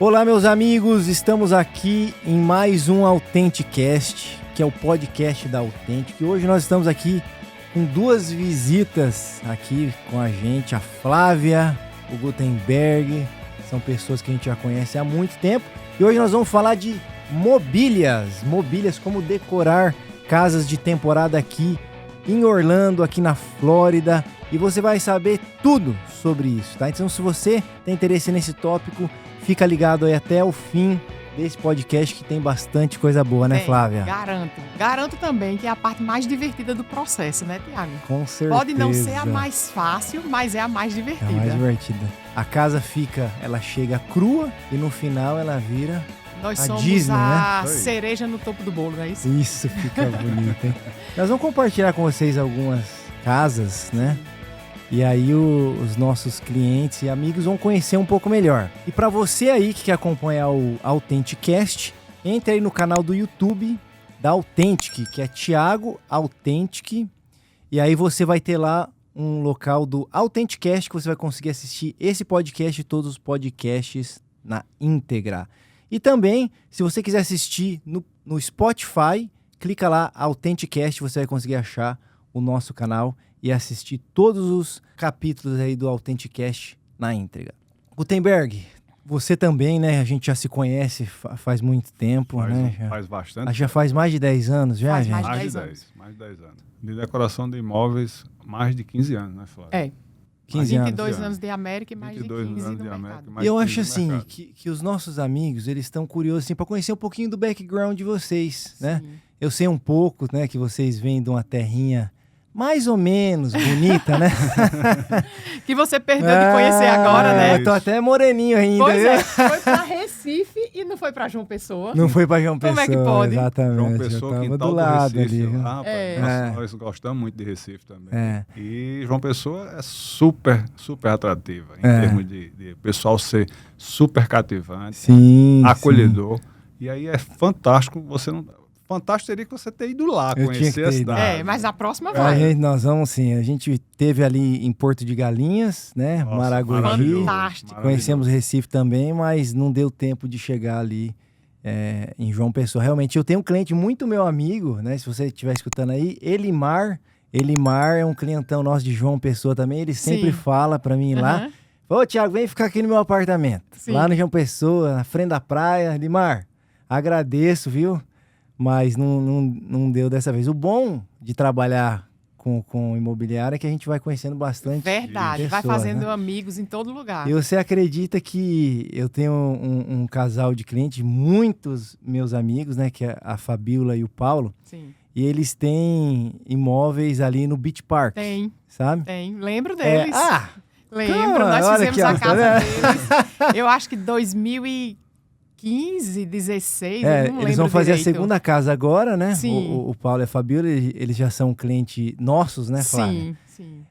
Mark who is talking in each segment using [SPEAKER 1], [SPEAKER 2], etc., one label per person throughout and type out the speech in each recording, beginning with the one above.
[SPEAKER 1] Olá, meus amigos, estamos aqui em mais um Authenticast, que é o podcast da Authentic. E hoje nós estamos aqui com duas visitas aqui com a gente, a Flávia, o Gutenberg, são pessoas que a gente já conhece há muito tempo. E hoje nós vamos falar de mobílias, como decorar casas de temporada aqui em Orlando, aqui na Flórida. E você vai saber tudo sobre isso, tá? Então, se você tem interesse nesse tópico, fica ligado aí até o fim desse podcast que tem bastante coisa boa, né, Flávia?
[SPEAKER 2] Garanto também que é a parte mais divertida do processo, né, Tiago?
[SPEAKER 1] Com certeza.
[SPEAKER 2] Pode não ser a mais fácil, mas é a mais divertida.
[SPEAKER 1] É a mais divertida. A casa ela chega crua e no final ela vira
[SPEAKER 2] Nós
[SPEAKER 1] a
[SPEAKER 2] somos
[SPEAKER 1] Disney,
[SPEAKER 2] a
[SPEAKER 1] né?
[SPEAKER 2] cereja no topo do bolo, não é isso?
[SPEAKER 1] Isso, fica bonito, hein? Nós vamos compartilhar com vocês algumas casas, né? E aí os nossos clientes e amigos vão conhecer um pouco melhor. E para você aí que quer acompanhar o Authenticast, entre aí no canal do YouTube da Authentic, que é Thiago Authentic. E aí você vai ter lá um local do Authenticast que você vai conseguir assistir esse podcast e todos os podcasts na íntegra. E também, se você quiser assistir no Spotify, clica lá, Authenticast, você vai conseguir achar o nosso canal e assistir todos os capítulos aí do Authenticast na íntegra. Gutenberg, você também, né? A gente já se conhece faz muito tempo, né?
[SPEAKER 3] Faz bastante.
[SPEAKER 1] Já faz mais de 10 anos, já,
[SPEAKER 2] Faz
[SPEAKER 1] gente?
[SPEAKER 2] mais
[SPEAKER 3] Mais de 10 anos. De decoração de imóveis, mais de 15 anos, né, Flávio?
[SPEAKER 2] É.
[SPEAKER 1] 15 anos.
[SPEAKER 2] 22 anos de América e mais de
[SPEAKER 3] 22
[SPEAKER 2] 15
[SPEAKER 3] anos
[SPEAKER 2] no
[SPEAKER 3] de
[SPEAKER 2] mercado.
[SPEAKER 3] América, mais
[SPEAKER 1] E eu
[SPEAKER 3] de
[SPEAKER 1] acho
[SPEAKER 3] 15 no
[SPEAKER 1] assim,
[SPEAKER 3] mercado.
[SPEAKER 1] que os nossos amigos, eles estão curiosos assim, para conhecer um pouquinho do background de vocês, né?
[SPEAKER 2] Sim.
[SPEAKER 1] Eu sei um pouco, né, que vocês vêm de uma terrinha mais ou menos bonita, né?
[SPEAKER 2] Que você perdeu de conhecer agora, né?
[SPEAKER 1] Eu tô até moreninho ainda.
[SPEAKER 2] Pois
[SPEAKER 1] viu?
[SPEAKER 2] é, foi pra Recife e não foi pra João Pessoa.
[SPEAKER 1] Não foi pra João
[SPEAKER 2] Como
[SPEAKER 1] Pessoa,
[SPEAKER 2] é que pode?
[SPEAKER 1] exatamente.
[SPEAKER 3] João
[SPEAKER 1] eu
[SPEAKER 3] Pessoa,
[SPEAKER 1] tava
[SPEAKER 3] quintal
[SPEAKER 1] do
[SPEAKER 3] do
[SPEAKER 1] lado
[SPEAKER 3] Recife.
[SPEAKER 1] ali. Viu?
[SPEAKER 3] Rapaz,
[SPEAKER 2] É.
[SPEAKER 3] nós gostamos muito de Recife também.
[SPEAKER 1] É.
[SPEAKER 3] E João Pessoa é super atrativa. Em
[SPEAKER 1] É.
[SPEAKER 3] termos de pessoal ser super cativante,
[SPEAKER 1] Sim,
[SPEAKER 3] acolhedor. E aí é fantástico, fantástico seria que você ter ido lá,
[SPEAKER 1] Eu tinha que
[SPEAKER 3] conhecer a
[SPEAKER 1] ter ido.
[SPEAKER 3] cidade.
[SPEAKER 2] É, mas a próxima
[SPEAKER 1] A
[SPEAKER 2] vai.
[SPEAKER 1] nós vamos sim, a gente teve ali em Porto de Galinhas, né,
[SPEAKER 3] Nossa,
[SPEAKER 1] Maragogi,
[SPEAKER 3] maravilhoso,
[SPEAKER 2] Fantástico.
[SPEAKER 3] maravilhoso.
[SPEAKER 1] conhecemos Recife também, mas não deu tempo de chegar ali em João Pessoa. Realmente, eu tenho um cliente muito meu amigo, né, se você estiver escutando aí, Elimar é um clientão nosso de João Pessoa também, ele sempre
[SPEAKER 2] Sim.
[SPEAKER 1] fala pra mim lá,
[SPEAKER 2] Aham.
[SPEAKER 1] ô Thiago, vem ficar aqui no meu apartamento,
[SPEAKER 2] Sim.
[SPEAKER 1] lá no João Pessoa, na frente da praia. Elimar, agradeço, viu? Mas não deu dessa vez. O bom de trabalhar com imobiliária é que a gente vai conhecendo bastante
[SPEAKER 2] Verdade, vai
[SPEAKER 1] pessoas,
[SPEAKER 2] fazendo
[SPEAKER 1] né?
[SPEAKER 2] amigos em todo lugar.
[SPEAKER 1] E você acredita que eu tenho um casal de clientes, muitos meus amigos, né? Que é a Fabíola e o Paulo.
[SPEAKER 2] Sim.
[SPEAKER 1] E eles têm imóveis ali no Beach Park,
[SPEAKER 2] Tem.
[SPEAKER 1] É,
[SPEAKER 2] Lembro deles. Lembro,
[SPEAKER 1] calma,
[SPEAKER 2] nós
[SPEAKER 1] olha
[SPEAKER 2] fizemos
[SPEAKER 1] aqui, ó,
[SPEAKER 2] a
[SPEAKER 1] tá
[SPEAKER 2] casa
[SPEAKER 1] vendo?
[SPEAKER 2] deles. Eu acho que 2015, 16, eu não lembro
[SPEAKER 1] eles vão fazer
[SPEAKER 2] direito.
[SPEAKER 1] a segunda casa agora, né?
[SPEAKER 2] Sim.
[SPEAKER 1] O Paulo e a Fabíola, eles já são clientes nossos, né, Flávia?
[SPEAKER 2] Sim.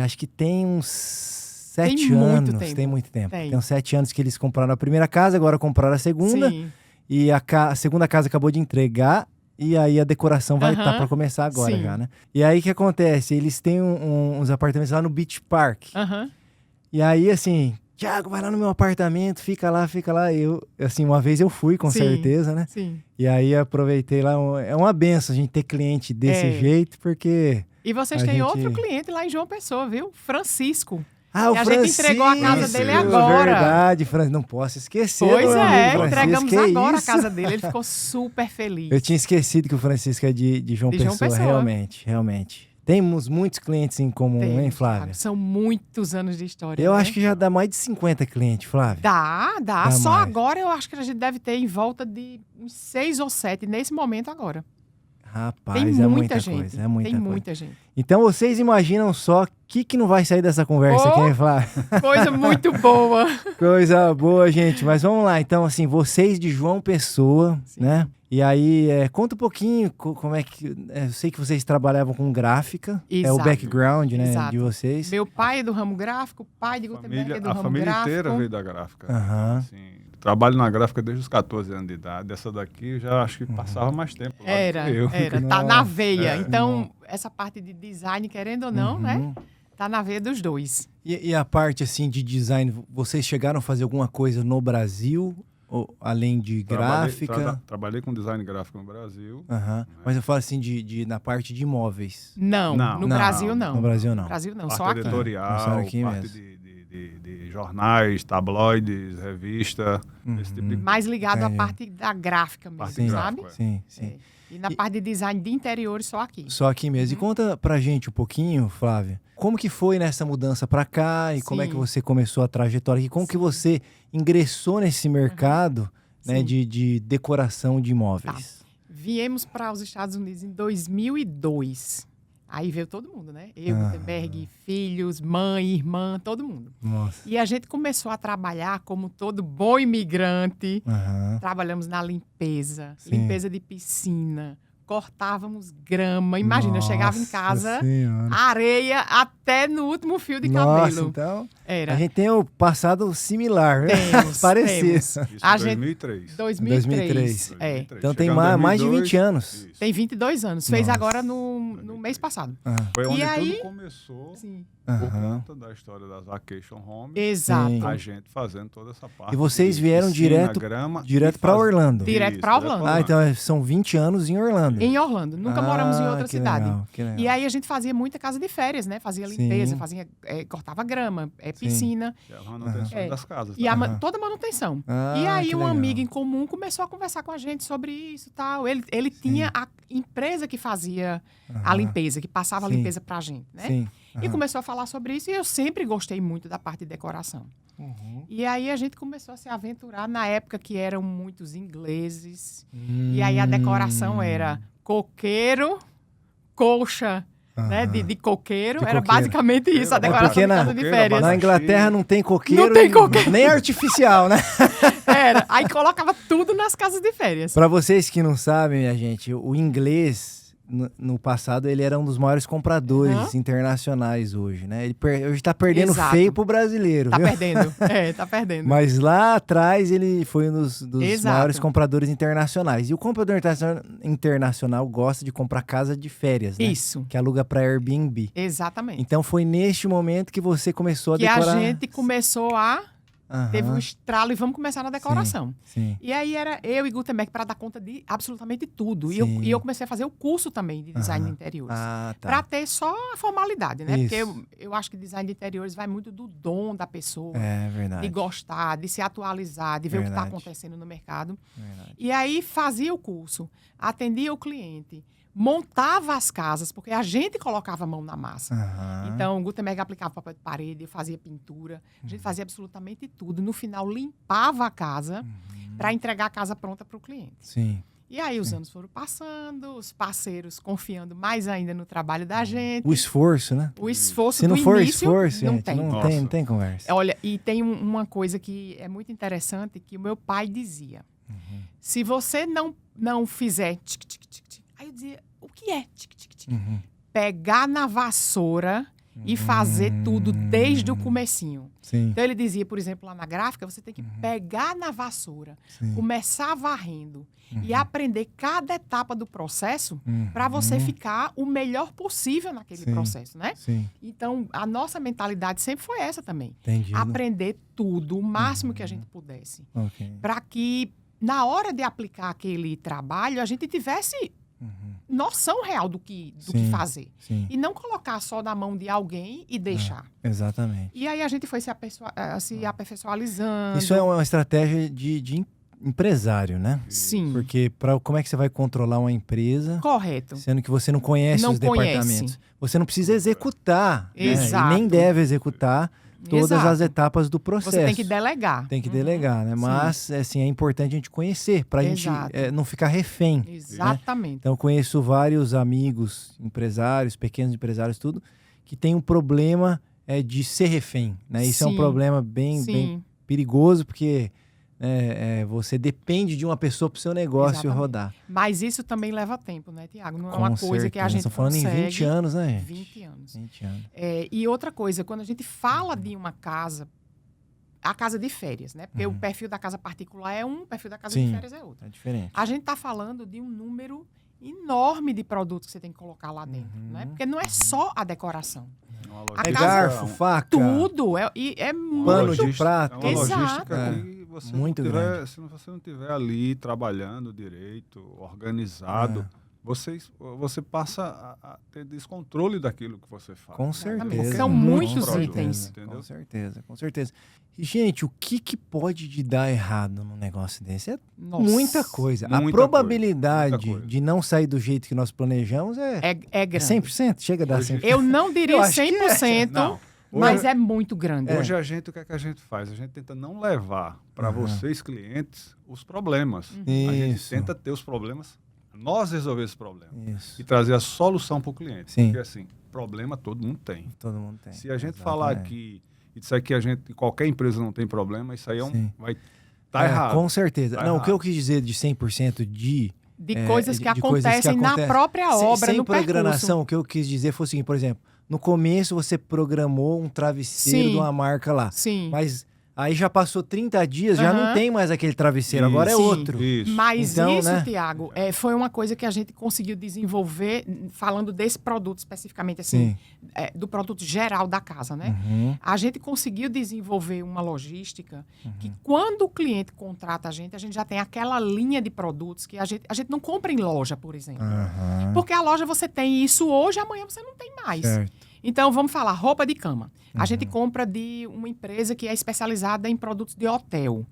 [SPEAKER 1] Acho que tem uns 7
[SPEAKER 2] Tem muito
[SPEAKER 1] anos.
[SPEAKER 2] tempo.
[SPEAKER 1] Tem muito tempo.
[SPEAKER 2] Tem.
[SPEAKER 1] Tem uns 7 anos que eles compraram a primeira casa, agora compraram a segunda.
[SPEAKER 2] Sim.
[SPEAKER 1] E a segunda casa acabou de entregar. E aí a decoração vai estar para começar agora
[SPEAKER 2] Sim.
[SPEAKER 1] já, né? E aí o que acontece? Eles têm uns apartamentos lá no Beach Park.
[SPEAKER 2] Aham.
[SPEAKER 1] E aí, assim, Thiago, vai lá no meu apartamento, fica lá. Eu, assim, uma vez eu fui, com
[SPEAKER 2] Sim.
[SPEAKER 1] certeza, né?
[SPEAKER 2] Sim.
[SPEAKER 1] E aí aproveitei lá. É uma benção a gente ter cliente desse jeito, porque...
[SPEAKER 2] E vocês
[SPEAKER 1] A
[SPEAKER 2] têm
[SPEAKER 1] gente-
[SPEAKER 2] outro cliente lá em João Pessoa, viu? Francisco.
[SPEAKER 1] Ah, o
[SPEAKER 2] E a gente
[SPEAKER 1] Francisco,
[SPEAKER 2] entregou a casa dele agora.
[SPEAKER 1] Verdade, Francisco. Não posso esquecer.
[SPEAKER 2] Pois
[SPEAKER 1] do meu
[SPEAKER 2] é,
[SPEAKER 1] amigo Francisco,
[SPEAKER 2] entregamos
[SPEAKER 1] que
[SPEAKER 2] agora
[SPEAKER 1] isso?
[SPEAKER 2] a casa dele. Ele ficou super feliz.
[SPEAKER 1] Eu tinha esquecido que o Francisco é de João
[SPEAKER 2] De João
[SPEAKER 1] Pessoa,
[SPEAKER 2] Pessoa.
[SPEAKER 1] realmente. Temos muitos clientes em comum,
[SPEAKER 2] Tem,
[SPEAKER 1] hein, Flávia?
[SPEAKER 2] São muitos anos de história.
[SPEAKER 1] Eu
[SPEAKER 2] né?
[SPEAKER 1] acho que já dá mais de 50 clientes, Flávia.
[SPEAKER 2] Dá.
[SPEAKER 1] Dá
[SPEAKER 2] Só
[SPEAKER 1] mais.
[SPEAKER 2] agora eu acho que a gente deve ter em volta de uns 6 ou 7 nesse momento agora.
[SPEAKER 1] Rapaz,
[SPEAKER 2] Tem
[SPEAKER 1] é
[SPEAKER 2] muita
[SPEAKER 1] muita
[SPEAKER 2] gente.
[SPEAKER 1] coisa, é muita
[SPEAKER 2] Tem
[SPEAKER 1] coisa.
[SPEAKER 2] muita gente.
[SPEAKER 1] Então vocês imaginam só o que não vai sair dessa conversa aqui,
[SPEAKER 2] Oh!
[SPEAKER 1] hein, Flávia?
[SPEAKER 2] Coisa muito boa.
[SPEAKER 1] Coisa boa, gente. Mas vamos lá. Então, assim, vocês de João Pessoa,
[SPEAKER 2] Sim.
[SPEAKER 1] né? E aí, conta um pouquinho como é que... eu sei que vocês trabalhavam com gráfica. É o
[SPEAKER 2] Exato.
[SPEAKER 1] background, né,
[SPEAKER 2] Exato.
[SPEAKER 1] de vocês.
[SPEAKER 2] Meu pai é do ramo gráfico, o pai de Gutenberg é do
[SPEAKER 3] A
[SPEAKER 2] ramo
[SPEAKER 3] família
[SPEAKER 2] gráfico.
[SPEAKER 3] inteira veio da gráfica.
[SPEAKER 1] Aham.
[SPEAKER 3] Assim, trabalho na gráfica desde os 14 anos de idade. Essa daqui eu já acho que passava mais tempo lá do
[SPEAKER 2] Era.
[SPEAKER 3] que eu.
[SPEAKER 2] Tá na
[SPEAKER 1] Nossa.
[SPEAKER 2] veia. Então, essa parte de design, querendo ou não, né?
[SPEAKER 1] Uhum.
[SPEAKER 2] Tá na veia dos dois.
[SPEAKER 1] E a parte, assim, de design, vocês chegaram a fazer alguma coisa no Brasil além de gráfica?
[SPEAKER 3] Trabalhei com design gráfico no Brasil.
[SPEAKER 1] Mas eu falo assim, na parte de imóveis.
[SPEAKER 2] Não, no Brasil não.
[SPEAKER 1] No Brasil não.
[SPEAKER 2] No Brasil não,
[SPEAKER 3] Parte
[SPEAKER 2] só aqui.
[SPEAKER 3] editorial,
[SPEAKER 1] Só aqui
[SPEAKER 3] parte
[SPEAKER 1] mesmo.
[SPEAKER 3] de jornais, tabloides, revista, esse tipo de
[SPEAKER 2] Mais ligado à
[SPEAKER 1] Entendi.
[SPEAKER 2] parte da gráfica mesmo,
[SPEAKER 3] Parte
[SPEAKER 2] sabe?
[SPEAKER 3] gráfica, é.
[SPEAKER 1] Sim.
[SPEAKER 2] É. E na parte de design de interiores, só aqui.
[SPEAKER 1] Só aqui mesmo. E conta pra gente um pouquinho, Flávia, como que foi nessa mudança pra cá e como é
[SPEAKER 2] Sim.
[SPEAKER 1] que você começou a trajetória aqui? Como que você ingressou nesse mercado, né,
[SPEAKER 2] Sim.
[SPEAKER 1] de decoração de imóveis?
[SPEAKER 2] Viemos para os Estados Unidos em 2002. Aí veio todo mundo, né? Eu, Gutenberg, filhos, mãe, irmã, todo mundo.
[SPEAKER 1] Nossa.
[SPEAKER 2] E a gente começou a trabalhar como todo bom imigrante.
[SPEAKER 1] Aham.
[SPEAKER 2] Trabalhamos na limpeza,
[SPEAKER 1] Sim.
[SPEAKER 2] limpeza de piscina, cortávamos grama. Imagina, eu chegava em
[SPEAKER 1] Nossa
[SPEAKER 2] casa,
[SPEAKER 1] Senhora.
[SPEAKER 2] areia até no último fio de
[SPEAKER 1] Nossa,
[SPEAKER 2] cabelo.
[SPEAKER 1] então
[SPEAKER 2] Era.
[SPEAKER 1] a gente tem um passado similar, né?
[SPEAKER 2] Temos,
[SPEAKER 1] Parecido.
[SPEAKER 2] temos.
[SPEAKER 3] Isso
[SPEAKER 2] A
[SPEAKER 3] em
[SPEAKER 2] gente-
[SPEAKER 3] 2003.
[SPEAKER 2] 2003.
[SPEAKER 3] 2003.
[SPEAKER 2] É.
[SPEAKER 1] Então tem
[SPEAKER 3] Chegamos em
[SPEAKER 1] mais de
[SPEAKER 3] 2002,
[SPEAKER 1] 20 anos.
[SPEAKER 3] isso.
[SPEAKER 2] Tem 22 anos. Fez
[SPEAKER 1] Nossa.
[SPEAKER 2] agora no mês passado.
[SPEAKER 3] Foi onde
[SPEAKER 2] E aí-
[SPEAKER 3] tudo começou
[SPEAKER 2] Sim.
[SPEAKER 3] por
[SPEAKER 1] Aham.
[SPEAKER 3] conta da história das vacation homes.
[SPEAKER 2] Exato.
[SPEAKER 1] Sim.
[SPEAKER 3] A gente fazendo toda essa parte.
[SPEAKER 1] E vocês
[SPEAKER 3] de
[SPEAKER 1] vieram
[SPEAKER 3] piscina,
[SPEAKER 1] direto
[SPEAKER 3] grama,
[SPEAKER 1] direto
[SPEAKER 3] e
[SPEAKER 1] pra Orlando.
[SPEAKER 2] Direto pra Orlando.
[SPEAKER 1] Ah, então são 20 anos em Orlando.
[SPEAKER 2] Em Orlando. Nunca moramos em outra
[SPEAKER 1] que
[SPEAKER 2] cidade.
[SPEAKER 1] Legal, que legal.
[SPEAKER 2] E aí a gente fazia muita casa de férias, né? Fazia
[SPEAKER 1] Sim.
[SPEAKER 2] limpeza, cortava grama, piscina.
[SPEAKER 3] E a manutenção
[SPEAKER 2] É.
[SPEAKER 3] das casas.
[SPEAKER 2] E
[SPEAKER 3] tá?
[SPEAKER 2] toda manutenção.
[SPEAKER 1] Ah,
[SPEAKER 2] E aí
[SPEAKER 1] que
[SPEAKER 2] um
[SPEAKER 1] legal.
[SPEAKER 2] amigo em comum começou a conversar com a gente sobre isso e tal. Ele tinha a empresa que fazia a limpeza, que passava a
[SPEAKER 1] Sim.
[SPEAKER 2] limpeza pra gente, né?
[SPEAKER 1] Sim.
[SPEAKER 2] E começou a falar sobre isso e eu sempre gostei muito da parte de decoração. E aí a gente começou a se aventurar na época que eram muitos ingleses. E aí a decoração era coqueiro, colcha, né, de coqueiro.
[SPEAKER 1] De
[SPEAKER 2] era
[SPEAKER 1] coqueiro.
[SPEAKER 2] basicamente isso, a
[SPEAKER 3] É
[SPEAKER 2] decoração
[SPEAKER 1] porque
[SPEAKER 2] de
[SPEAKER 1] na-
[SPEAKER 2] casa de férias.
[SPEAKER 1] Na Inglaterra não tem coqueiro,
[SPEAKER 2] Não tem coqueiro.
[SPEAKER 1] nem artificial, né?
[SPEAKER 2] Era. Aí colocava tudo nas casas de férias.
[SPEAKER 1] Pra vocês que não sabem, minha gente, o inglês, no passado, ele era um dos maiores compradores internacionais hoje, né? Hoje tá perdendo
[SPEAKER 2] Exato.
[SPEAKER 1] feio pro brasileiro,
[SPEAKER 2] Tá
[SPEAKER 1] viu?
[SPEAKER 2] perdendo. Tá perdendo.
[SPEAKER 1] Mas lá atrás ele foi um dos
[SPEAKER 2] Exato.
[SPEAKER 1] maiores compradores internacionais. E o comprador internacional gosta de comprar casa de férias, né?
[SPEAKER 2] Isso.
[SPEAKER 1] Que aluga pra Airbnb.
[SPEAKER 2] Exatamente.
[SPEAKER 1] Então foi neste momento que você começou a
[SPEAKER 2] Que
[SPEAKER 1] decorar.
[SPEAKER 2] a gente começou
[SPEAKER 1] Aham,
[SPEAKER 2] teve um estralo e vamos começar na decoração.
[SPEAKER 1] Sim.
[SPEAKER 2] E aí era eu e Gutenberg para dar conta de absolutamente tudo.
[SPEAKER 1] Sim.
[SPEAKER 2] E eu comecei a fazer o curso também de design de interiores.
[SPEAKER 1] Ah, tá.
[SPEAKER 2] Para ter só a formalidade, né?
[SPEAKER 1] Isso.
[SPEAKER 2] Porque eu acho que design de interiores vai muito do dom da pessoa.
[SPEAKER 1] É verdade.
[SPEAKER 2] De gostar, de se atualizar, de ver o que está
[SPEAKER 1] Verdade.
[SPEAKER 2] acontecendo no mercado.
[SPEAKER 1] Verdade.
[SPEAKER 2] E aí fazia o curso, atendia o cliente, montava as casas, porque a gente colocava a mão na massa.
[SPEAKER 1] Aham.
[SPEAKER 2] Então, o Gutenberg aplicava papel de parede, eu fazia pintura, a gente fazia absolutamente tudo. No final, limpava a casa para entregar a casa pronta para o cliente.
[SPEAKER 1] Sim.
[SPEAKER 2] E aí os anos foram passando, os parceiros confiando mais ainda no trabalho da gente.
[SPEAKER 1] O esforço, né?
[SPEAKER 2] O esforço
[SPEAKER 1] Se não
[SPEAKER 2] do
[SPEAKER 1] for
[SPEAKER 2] início,
[SPEAKER 1] esforço,
[SPEAKER 2] não
[SPEAKER 1] gente,
[SPEAKER 2] tem.
[SPEAKER 1] não
[SPEAKER 3] Nossa.
[SPEAKER 1] tem, não tem conversa.
[SPEAKER 2] Olha, e tem uma coisa que é muito interessante, que o meu pai dizia. Se você não fizer tic, tic, tic, tic, aí eu dizia, o que é tic, tic, tic? Pegar na vassoura e fazer tudo desde o comecinho.
[SPEAKER 1] Sim,
[SPEAKER 2] Então ele dizia, por exemplo, lá na gráfica, você tem que pegar na vassoura,
[SPEAKER 1] sim.
[SPEAKER 2] começar varrendo e aprender cada etapa do processo para você ficar o melhor possível naquele
[SPEAKER 1] Sim.
[SPEAKER 2] processo, né?
[SPEAKER 1] Sim,
[SPEAKER 2] Então, a nossa mentalidade sempre foi essa também.
[SPEAKER 1] entendido.
[SPEAKER 2] Aprender tudo, o máximo que a gente pudesse.
[SPEAKER 1] Ok.
[SPEAKER 2] Para que, na hora de aplicar aquele trabalho, a gente tivesse noção real do que
[SPEAKER 1] Sim.
[SPEAKER 2] fazer.
[SPEAKER 1] Sim,
[SPEAKER 2] E não colocar só na mão de alguém e deixar.
[SPEAKER 1] exatamente.
[SPEAKER 2] E aí a gente foi se aperfeiçoalizando.
[SPEAKER 1] Isso é uma estratégia de empresário, né?
[SPEAKER 2] Sim,
[SPEAKER 1] Porque como é que você vai controlar uma empresa,
[SPEAKER 2] correto.
[SPEAKER 1] sendo que você não conhece
[SPEAKER 2] Não
[SPEAKER 1] os
[SPEAKER 2] conhece.
[SPEAKER 1] departamentos? Você não precisa executar, né?
[SPEAKER 2] Exato.
[SPEAKER 1] E nem deve executar todas
[SPEAKER 2] Exato.
[SPEAKER 1] as etapas do processo.
[SPEAKER 2] Você tem que delegar.
[SPEAKER 1] Tem que delegar, né? Mas, assim, é importante a gente conhecer, pra gente
[SPEAKER 2] Exato.
[SPEAKER 1] não ficar refém.
[SPEAKER 2] Exatamente.
[SPEAKER 1] Então, eu conheço vários amigos, empresários, pequenos empresários, tudo, que tem um problema de ser refém, né? Isso é um
[SPEAKER 2] Sim.
[SPEAKER 1] problema bem
[SPEAKER 2] Sim,
[SPEAKER 1] perigoso, porque você depende de uma pessoa para o seu negócio
[SPEAKER 2] Exatamente.
[SPEAKER 1] rodar.
[SPEAKER 2] mas isso também leva tempo, né, Tiago? Não é
[SPEAKER 1] Com
[SPEAKER 2] uma coisa que a
[SPEAKER 1] certeza.
[SPEAKER 2] gente
[SPEAKER 1] Estamos falando
[SPEAKER 2] consegue.
[SPEAKER 1] em 20 anos, né, gente?
[SPEAKER 2] 20 anos.
[SPEAKER 1] 20 anos.
[SPEAKER 2] E outra coisa, quando a gente fala de uma casa, a casa de férias, né? Porque o perfil da casa particular é um, o perfil da casa
[SPEAKER 1] Sim.
[SPEAKER 2] de férias é outro.
[SPEAKER 1] É diferente.
[SPEAKER 2] A gente está falando de um número enorme de produtos que você tem que colocar lá dentro, né? Porque não é só a decoração.
[SPEAKER 3] Uma
[SPEAKER 2] A
[SPEAKER 1] É
[SPEAKER 2] casa-
[SPEAKER 1] garfo, faca,
[SPEAKER 2] Tudo. É
[SPEAKER 1] pano
[SPEAKER 2] muito...
[SPEAKER 1] de prato.
[SPEAKER 3] É uma logística
[SPEAKER 2] Exato.
[SPEAKER 3] que você
[SPEAKER 1] muito
[SPEAKER 3] não tiver,
[SPEAKER 1] grande.
[SPEAKER 3] se você não estiver ali trabalhando direito, organizado, você passa a ter descontrole daquilo que você faz.
[SPEAKER 1] Com
[SPEAKER 2] Exatamente.
[SPEAKER 1] certeza.
[SPEAKER 2] São
[SPEAKER 1] com
[SPEAKER 2] muitos
[SPEAKER 1] certeza,
[SPEAKER 2] itens.
[SPEAKER 3] Entendeu?
[SPEAKER 1] Com certeza, com certeza. E, gente, o que pode de dar errado num negócio desse? É
[SPEAKER 2] Nossa.
[SPEAKER 1] muita coisa. A
[SPEAKER 3] Muita
[SPEAKER 1] probabilidade
[SPEAKER 3] coisa, muita coisa.
[SPEAKER 1] de não sair do jeito que nós planejamos
[SPEAKER 2] É
[SPEAKER 1] é
[SPEAKER 2] grande.
[SPEAKER 1] 100%? Chega a dar
[SPEAKER 3] Hoje-
[SPEAKER 1] 100%?
[SPEAKER 2] Eu não diria
[SPEAKER 1] Eu acho que é.
[SPEAKER 2] 100%,
[SPEAKER 3] Não.
[SPEAKER 2] mas
[SPEAKER 3] Hoje-
[SPEAKER 2] é muito grande.
[SPEAKER 3] Hoje o que é que a gente faz? A gente tenta não levar para vocês, clientes, os problemas. A gente
[SPEAKER 1] Isso.
[SPEAKER 3] tenta ter os problemas, nós resolver esse problema.
[SPEAKER 1] Isso.
[SPEAKER 3] E trazer a solução para o cliente.
[SPEAKER 1] Sim.
[SPEAKER 3] Porque assim, problema todo mundo tem.
[SPEAKER 1] Todo mundo tem.
[SPEAKER 3] Se a gente
[SPEAKER 1] Exatamente.
[SPEAKER 3] falar aqui e disser que qualquer empresa não tem problema, isso aí
[SPEAKER 1] Sim.
[SPEAKER 3] vai tá errado.
[SPEAKER 1] Com certeza.
[SPEAKER 3] Tá
[SPEAKER 1] não, o que eu
[SPEAKER 3] errado.
[SPEAKER 1] quis dizer de 100% de
[SPEAKER 2] Coisas que
[SPEAKER 1] de coisas que
[SPEAKER 2] acontecem na
[SPEAKER 1] acontecem.
[SPEAKER 2] própria obra,
[SPEAKER 1] sem
[SPEAKER 2] no
[SPEAKER 1] programação, o que eu quis dizer foi o seguinte, por exemplo, no começo você programou um travesseiro
[SPEAKER 2] Sim.
[SPEAKER 1] de uma marca lá,
[SPEAKER 2] Sim.
[SPEAKER 1] mas aí já passou 30 dias, já não
[SPEAKER 2] Aham.
[SPEAKER 1] tem mais aquele travesseiro, agora é
[SPEAKER 3] Isso,
[SPEAKER 1] outro.
[SPEAKER 3] Isso.
[SPEAKER 2] Mas
[SPEAKER 1] Então,
[SPEAKER 2] isso,
[SPEAKER 1] né?
[SPEAKER 2] Tiago, foi uma coisa que a gente conseguiu desenvolver, falando desse produto especificamente, assim, do produto geral da casa, né?
[SPEAKER 1] Uhum.
[SPEAKER 2] A gente conseguiu desenvolver uma logística que, quando o cliente contrata a gente já tem aquela linha de produtos que a gente não compra em loja, por exemplo.
[SPEAKER 1] Aham.
[SPEAKER 2] Porque a loja você tem isso hoje, amanhã você não tem mais.
[SPEAKER 1] Certo.
[SPEAKER 2] Então, vamos falar, roupa de cama. A gente compra de uma empresa que é especializada em produtos de hotel.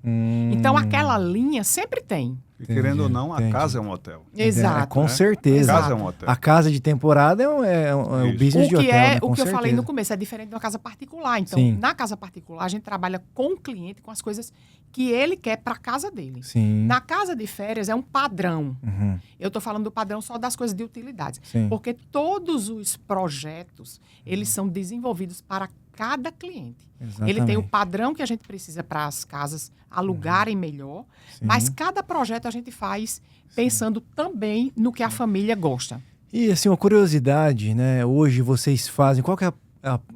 [SPEAKER 2] Então, aquela linha sempre tem.
[SPEAKER 3] E querendo ou não, a
[SPEAKER 1] entendi.
[SPEAKER 3] casa é um hotel.
[SPEAKER 2] Exato.
[SPEAKER 1] Com
[SPEAKER 3] né?
[SPEAKER 1] certeza.
[SPEAKER 3] A casa é um hotel.
[SPEAKER 1] A casa de temporada é o
[SPEAKER 3] Isso.
[SPEAKER 1] business de
[SPEAKER 2] O que
[SPEAKER 1] hotel, né?
[SPEAKER 2] o
[SPEAKER 1] Com
[SPEAKER 2] que eu falei
[SPEAKER 1] certeza.
[SPEAKER 2] no começo, é diferente de uma casa particular. Então,
[SPEAKER 1] Sim.
[SPEAKER 2] na casa particular, a gente trabalha com o cliente, com as coisas que ele quer para a casa dele.
[SPEAKER 1] Sim.
[SPEAKER 2] Na casa de férias é um padrão.
[SPEAKER 1] Uhum.
[SPEAKER 2] Eu estou falando do padrão só das coisas de utilidades.
[SPEAKER 1] Sim.
[SPEAKER 2] Porque todos os projetos, eles são desenvolvidos para cada cliente. Ele tem o
[SPEAKER 1] Exatamente.
[SPEAKER 2] padrão que a gente precisa para as casas alugarem melhor,
[SPEAKER 1] Sim.
[SPEAKER 2] mas cada projeto a gente faz pensando também no que a família gosta.
[SPEAKER 1] E assim, uma curiosidade, né? Hoje vocês fazem, qual que é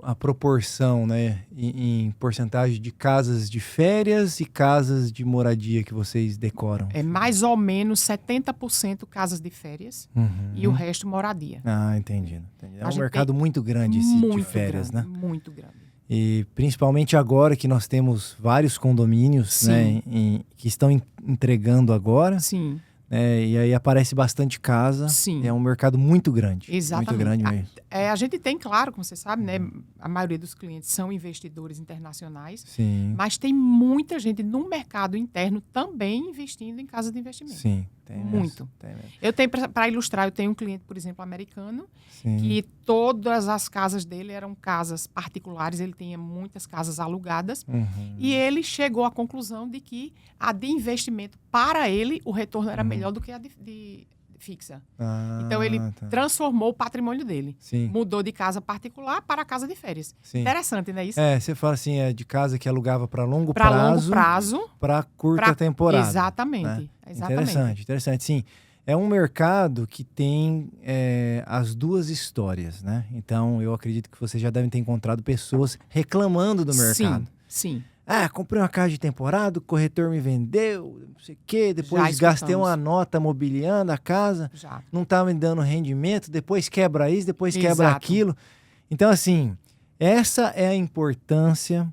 [SPEAKER 1] a proporção, né? Em porcentagem de casas de férias e casas de moradia que vocês decoram?
[SPEAKER 2] É mais ou menos 70% casas de férias
[SPEAKER 1] Uhum.
[SPEAKER 2] e o resto moradia.
[SPEAKER 1] Ah, entendi. É
[SPEAKER 2] A
[SPEAKER 1] um
[SPEAKER 2] gente
[SPEAKER 1] mercado
[SPEAKER 2] tem
[SPEAKER 1] muito grande esse de férias,
[SPEAKER 2] grande,
[SPEAKER 1] né?
[SPEAKER 2] muito grande.
[SPEAKER 1] E principalmente agora que nós temos vários condomínios,
[SPEAKER 2] Sim.
[SPEAKER 1] né? Que estão entregando agora,
[SPEAKER 2] Sim,
[SPEAKER 1] né? E aí aparece bastante casa.
[SPEAKER 2] Sim.
[SPEAKER 1] É um mercado muito grande.
[SPEAKER 2] exatamente.
[SPEAKER 1] Muito grande mesmo.
[SPEAKER 2] A gente tem, claro, como você sabe, né? A maioria dos clientes são investidores internacionais,
[SPEAKER 1] Sim.
[SPEAKER 2] mas tem muita gente no mercado interno também investindo em casas de investimento.
[SPEAKER 1] Sim. Tem mesmo,
[SPEAKER 2] Muito.
[SPEAKER 1] tem mesmo.
[SPEAKER 2] Eu tenho, para ilustrar, eu tenho um cliente, por exemplo, americano,
[SPEAKER 1] Sim.
[SPEAKER 2] que todas as casas dele eram casas particulares, ele tinha muitas casas alugadas,
[SPEAKER 1] Uhum.
[SPEAKER 2] e ele chegou à conclusão de que a de investimento, para ele, o retorno era melhor do que a de fixa.
[SPEAKER 1] Ah,
[SPEAKER 2] Então, ele
[SPEAKER 1] tá.
[SPEAKER 2] transformou o patrimônio dele.
[SPEAKER 1] Sim.
[SPEAKER 2] Mudou de casa particular para casa de férias.
[SPEAKER 1] Sim.
[SPEAKER 2] Interessante, não é isso?
[SPEAKER 1] É, você fala assim, é de casa que alugava para longo
[SPEAKER 2] Para
[SPEAKER 1] prazo,
[SPEAKER 2] longo prazo.
[SPEAKER 1] para curta
[SPEAKER 2] pra-
[SPEAKER 1] temporada.
[SPEAKER 2] Exatamente.
[SPEAKER 1] né?
[SPEAKER 2] Exatamente.
[SPEAKER 1] Interessante, interessante. Sim, é um mercado que tem as duas histórias, né? Então, eu acredito que vocês já devem ter encontrado pessoas reclamando do mercado.
[SPEAKER 2] Sim.
[SPEAKER 1] Ah, comprei uma casa de temporada, o corretor me vendeu, não sei o quê, depois
[SPEAKER 2] Já
[SPEAKER 1] gastei
[SPEAKER 2] escutamos.
[SPEAKER 1] uma nota mobiliando a casa,
[SPEAKER 2] Já.
[SPEAKER 1] não tá me dando rendimento, depois quebra isso, depois quebra
[SPEAKER 2] Exato.
[SPEAKER 1] aquilo. Então, assim, essa é a importância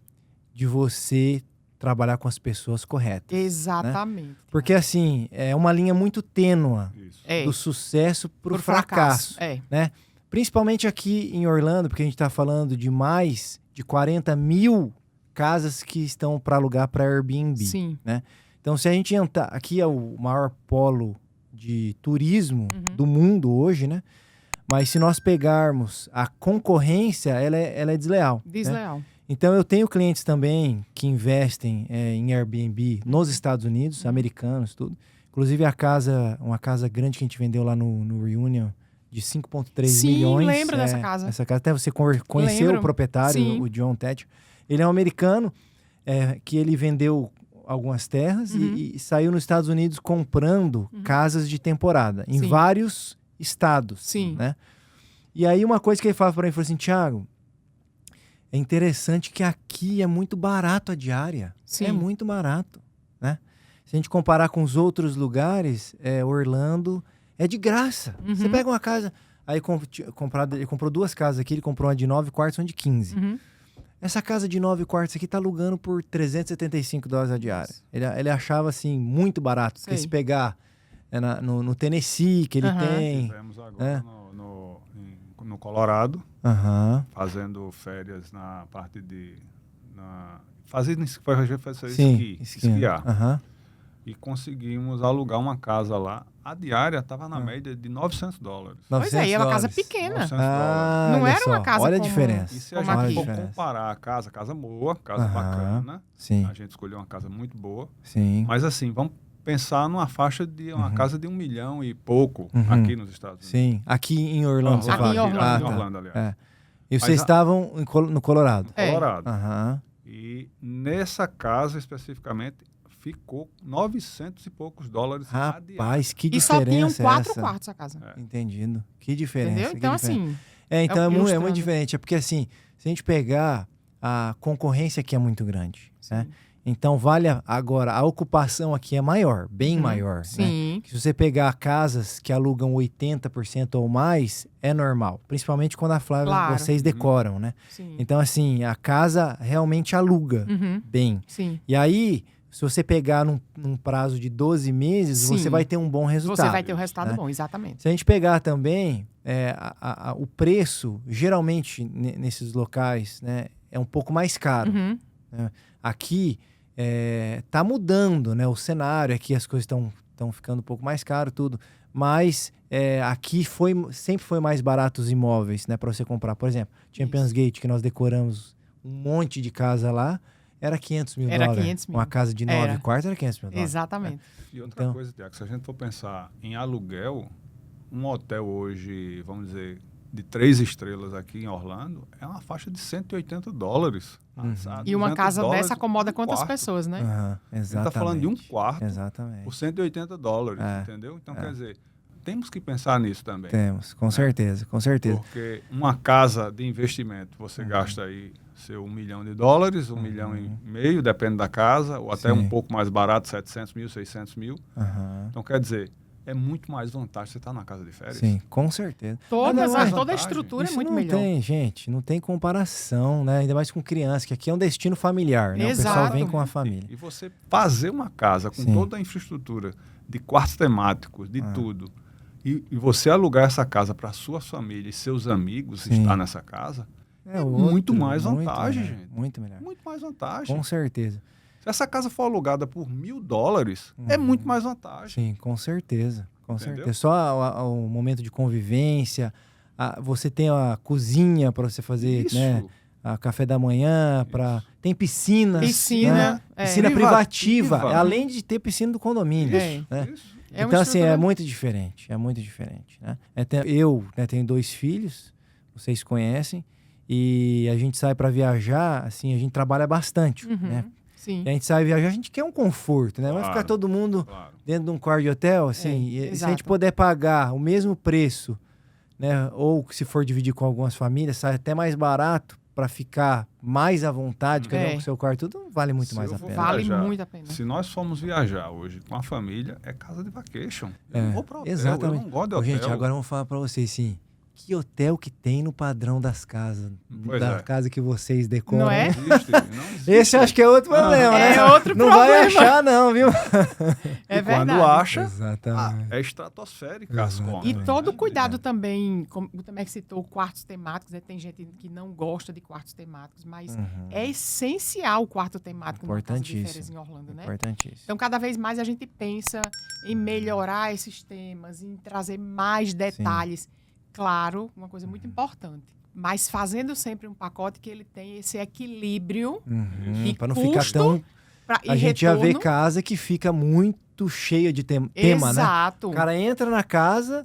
[SPEAKER 1] de você trabalhar com as pessoas corretas.
[SPEAKER 2] Exatamente.
[SPEAKER 1] Porque, assim, é uma linha muito tênua
[SPEAKER 3] Isso.
[SPEAKER 2] É.
[SPEAKER 1] do sucesso pro
[SPEAKER 2] Por
[SPEAKER 1] fracasso.
[SPEAKER 2] É.
[SPEAKER 1] Né? Principalmente aqui em Orlando, porque a gente está falando de mais de 40 mil casas que estão para alugar para Airbnb.
[SPEAKER 2] Sim.
[SPEAKER 1] Então, se a gente entrar... Aqui é o maior polo de turismo
[SPEAKER 2] Uhum.
[SPEAKER 1] do mundo hoje, né? Mas se nós pegarmos a concorrência, ela é desleal. né?
[SPEAKER 2] Desleal.
[SPEAKER 1] Então, eu tenho clientes também que investem em Airbnb nos Estados Unidos, americanos, tudo. Inclusive, uma casa grande que a gente vendeu lá no Reunion, de 5,3
[SPEAKER 2] Sim,
[SPEAKER 1] milhões.
[SPEAKER 2] lembro dessa casa.
[SPEAKER 1] Essa casa, até você conheceu
[SPEAKER 2] Lembro.
[SPEAKER 1] o proprietário,
[SPEAKER 2] Sim.
[SPEAKER 1] o John Thatcher. Ele é um americano que ele vendeu algumas terras
[SPEAKER 2] Uhum.
[SPEAKER 1] e saiu nos Estados Unidos comprando casas de temporada em
[SPEAKER 2] Sim.
[SPEAKER 1] vários estados.
[SPEAKER 2] Sim.
[SPEAKER 1] Né? E aí uma coisa que ele falava para mim, falou assim, Thiago, é interessante que aqui é muito barato a diária.
[SPEAKER 2] Sim.
[SPEAKER 1] É muito barato, né? Se a gente comparar com os outros lugares, Orlando é de graça.
[SPEAKER 2] Uhum.
[SPEAKER 1] Você pega uma casa... Aí ele comprou duas casas aqui, ele comprou uma de 9 quartos e uma de 15.
[SPEAKER 2] Uhum.
[SPEAKER 1] essa casa de 9 quartos aqui tá alugando por $375 a diária. Ele achava, assim, muito barato. Porque se pegar no Tennessee, que ele tem...
[SPEAKER 3] Estivemos agora no Colorado, fazendo férias na parte de... esquiar. E conseguimos alugar uma casa lá. A diária estava na média de $900.
[SPEAKER 2] Pois é, é uma casa pequena.
[SPEAKER 1] Não
[SPEAKER 2] era uma casa
[SPEAKER 1] olha
[SPEAKER 2] como...
[SPEAKER 1] a diferença.
[SPEAKER 3] E se a gente for comparar a casa boa, casa bacana,
[SPEAKER 1] sim.
[SPEAKER 3] A gente escolheu uma casa muito boa.
[SPEAKER 1] Sim.
[SPEAKER 3] Mas assim, vamos pensar numa faixa de uma casa de 1 milhão e pouco aqui nos Estados Unidos.
[SPEAKER 1] Sim, aqui em Orlando.
[SPEAKER 2] Aqui em Orlando.
[SPEAKER 3] Em Orlando, aliás.
[SPEAKER 1] E vocês estavam no Colorado?
[SPEAKER 3] Colorado. E nessa casa especificamente ficou $900 e poucos a diária.
[SPEAKER 1] Rapaz, que
[SPEAKER 2] e só tinham
[SPEAKER 1] diferença
[SPEAKER 2] 4 quartos a casa.
[SPEAKER 1] Entendido. Que diferença.
[SPEAKER 2] Entendeu? Então, assim...
[SPEAKER 1] Então é muito diferente. É porque, assim, se a gente pegar, a concorrência aqui é muito grande, né? Então, agora, a ocupação aqui é maior, bem maior.
[SPEAKER 2] Sim.
[SPEAKER 1] Né? Se você pegar casas que alugam 80% ou mais, é normal. Principalmente quando vocês decoram, né?
[SPEAKER 2] Sim.
[SPEAKER 1] Então, assim, a casa realmente aluga bem.
[SPEAKER 2] Sim.
[SPEAKER 1] E aí, se você pegar num prazo de 12 meses, você vai ter um bom resultado.
[SPEAKER 2] Você vai ter um resultado bom, exatamente.
[SPEAKER 1] Se a gente pegar também, o preço, geralmente, nesses locais, né, é um pouco mais caro. Né? Aqui... tá mudando, né? O cenário, aqui as coisas estão ficando um pouco mais caro, tudo. Mas aqui sempre foi mais barato os imóveis, né? Para você comprar. Por exemplo, Champions Gate, que nós decoramos um monte de casa lá, era $500 mil.
[SPEAKER 2] Era 500 mil.
[SPEAKER 1] Uma casa de 9 quartos era $500 mil.
[SPEAKER 2] Exatamente.
[SPEAKER 3] E outra coisa, Tiago, se a gente for pensar em aluguel, um hotel hoje, vamos dizer, de 3 estrelas aqui em Orlando, é uma faixa de $180.
[SPEAKER 2] E uma casa
[SPEAKER 3] $200
[SPEAKER 2] dessa acomoda quantas
[SPEAKER 3] quarto.
[SPEAKER 2] pessoas, né?
[SPEAKER 1] Exatamente.
[SPEAKER 3] A gente está falando de um quarto por
[SPEAKER 1] $180,
[SPEAKER 3] entendeu? Então, quer dizer, temos que pensar nisso também.
[SPEAKER 1] Temos, com certeza, com certeza.
[SPEAKER 3] Porque uma casa de investimento, você gasta aí seu $1 milhão, $1,5 milhão, depende da casa, ou até um pouco mais barato, 700 mil, 600 mil. Então, quer dizer, é muito mais vantagem você estar na casa de férias.
[SPEAKER 1] Sim, com certeza.
[SPEAKER 2] Toda a estrutura é muito melhor.
[SPEAKER 1] Não tem comparação, né? Ainda mais com criança, que aqui é um destino familiar, né?
[SPEAKER 2] Exato.
[SPEAKER 1] O pessoal vem com a família.
[SPEAKER 3] E você fazer uma casa com toda a infraestrutura de quartos temáticos, de tudo, e você alugar essa casa para sua família e seus amigos estar nessa casa, muito mais vantagem, gente.
[SPEAKER 1] Muito melhor.
[SPEAKER 3] Muito mais vantagem.
[SPEAKER 1] Com certeza.
[SPEAKER 3] Se essa casa for alugada por $1.000, é muito mais vantagem.
[SPEAKER 1] Sim, com certeza. Com
[SPEAKER 3] Entendeu?
[SPEAKER 1] certeza. Só o momento de convivência, você tem a cozinha para você fazer, né? A café da manhã, tem piscina.
[SPEAKER 2] Piscina.
[SPEAKER 1] Né? Piscina privativa, além de ter piscina do condomínio. Né? Então, assim, é muito diferente. É muito diferente. Né? Eu tenho 2 filhos, vocês conhecem, e a gente sai para viajar, assim, a gente trabalha bastante, né?
[SPEAKER 2] Sim.
[SPEAKER 1] E a gente sai viajar, a gente quer um conforto, né? Vai ficar todo mundo dentro de um quarto de hotel, assim. E se a gente puder pagar o mesmo preço, né? Ou se for dividir com algumas famílias, sai até mais barato para ficar mais à vontade, cada um com o seu quarto, tudo vale muito mais a pena.
[SPEAKER 2] Vale muito a pena.
[SPEAKER 3] Se nós formos viajar hoje com a família, é casa de vacation. Eu não vou pra hotel,
[SPEAKER 1] exatamente.
[SPEAKER 3] eu não gosto de hotel.
[SPEAKER 1] Gente, agora vamos falar para vocês, sim. Que hotel que tem no padrão das casas, casa que vocês decoram.
[SPEAKER 2] Não é?
[SPEAKER 3] Não existe.
[SPEAKER 1] Esse acho que é outro problema, né?
[SPEAKER 2] É outro
[SPEAKER 1] não
[SPEAKER 2] problema.
[SPEAKER 1] vai achar não, viu?
[SPEAKER 2] É verdade.
[SPEAKER 3] Quando acha,
[SPEAKER 1] exatamente.
[SPEAKER 3] é estratosférica as contas.
[SPEAKER 2] E todo cuidado também, como também citou, quartos temáticos, né? Tem gente que não gosta de quartos temáticos, mas é essencial o quarto temático numa casa de férias em Orlando, né?
[SPEAKER 1] Importantíssimo.
[SPEAKER 2] Então, cada vez mais a gente pensa em melhorar esses temas, em trazer mais detalhes. Claro, uma coisa muito importante. Mas fazendo sempre um pacote que ele tem esse equilíbrio
[SPEAKER 1] para não ficar tão... A gente já vê casa que fica muito cheia de tema,
[SPEAKER 2] exato.
[SPEAKER 1] né? O cara entra na casa,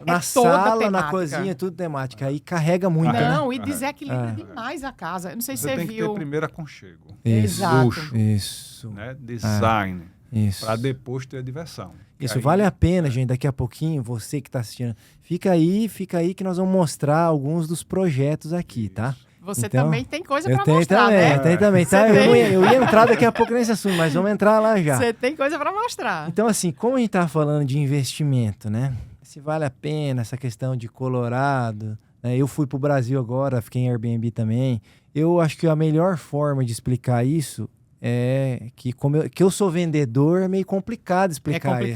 [SPEAKER 1] na sala, na cozinha, tudo temática. Aí carrega muito,
[SPEAKER 2] Não, e desequilibra demais a casa. Eu não sei se você
[SPEAKER 3] tem
[SPEAKER 2] viu...
[SPEAKER 3] que ter primeiro aconchego.
[SPEAKER 2] Exato.
[SPEAKER 3] Luxo.
[SPEAKER 1] Isso.
[SPEAKER 3] Né? Design.
[SPEAKER 1] Isso.
[SPEAKER 3] Para depois ter a diversão.
[SPEAKER 1] Isso vale a pena, gente. Daqui a pouquinho, você que está assistindo, fica aí que nós vamos mostrar alguns dos projetos aqui, tá?
[SPEAKER 2] Você
[SPEAKER 1] então,
[SPEAKER 2] também tem coisa para mostrar,
[SPEAKER 1] também,
[SPEAKER 2] né?
[SPEAKER 1] Tem também, tá? Eu ia entrar daqui a pouco nesse assunto, mas vamos entrar lá já.
[SPEAKER 2] Você tem coisa para mostrar.
[SPEAKER 1] Então, assim, como a gente tá falando de investimento, né? Se vale a pena essa questão de Colorado, né? Eu fui pro Brasil agora, fiquei em Airbnb também. eu acho que a melhor forma de explicar isso é que que eu sou vendedor, é meio complicado explicar isso.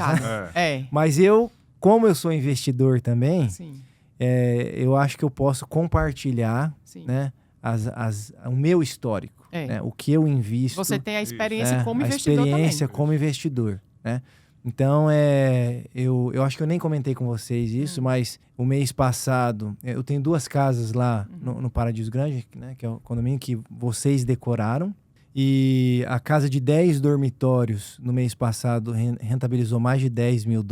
[SPEAKER 1] Né? Mas como eu sou investidor também, eu acho que eu posso compartilhar, né, o meu histórico, né, o que eu invisto.
[SPEAKER 2] Você tem a experiência como investidor também. A experiência
[SPEAKER 1] como investidor, né? Então, eu acho que eu nem comentei com vocês isso, mas o mês passado, eu tenho 2 casas lá no Paradiso Grande, né, que é o condomínio que vocês decoraram. E a casa de 10 dormitórios no mês passado rentabilizou mais de $10 mil.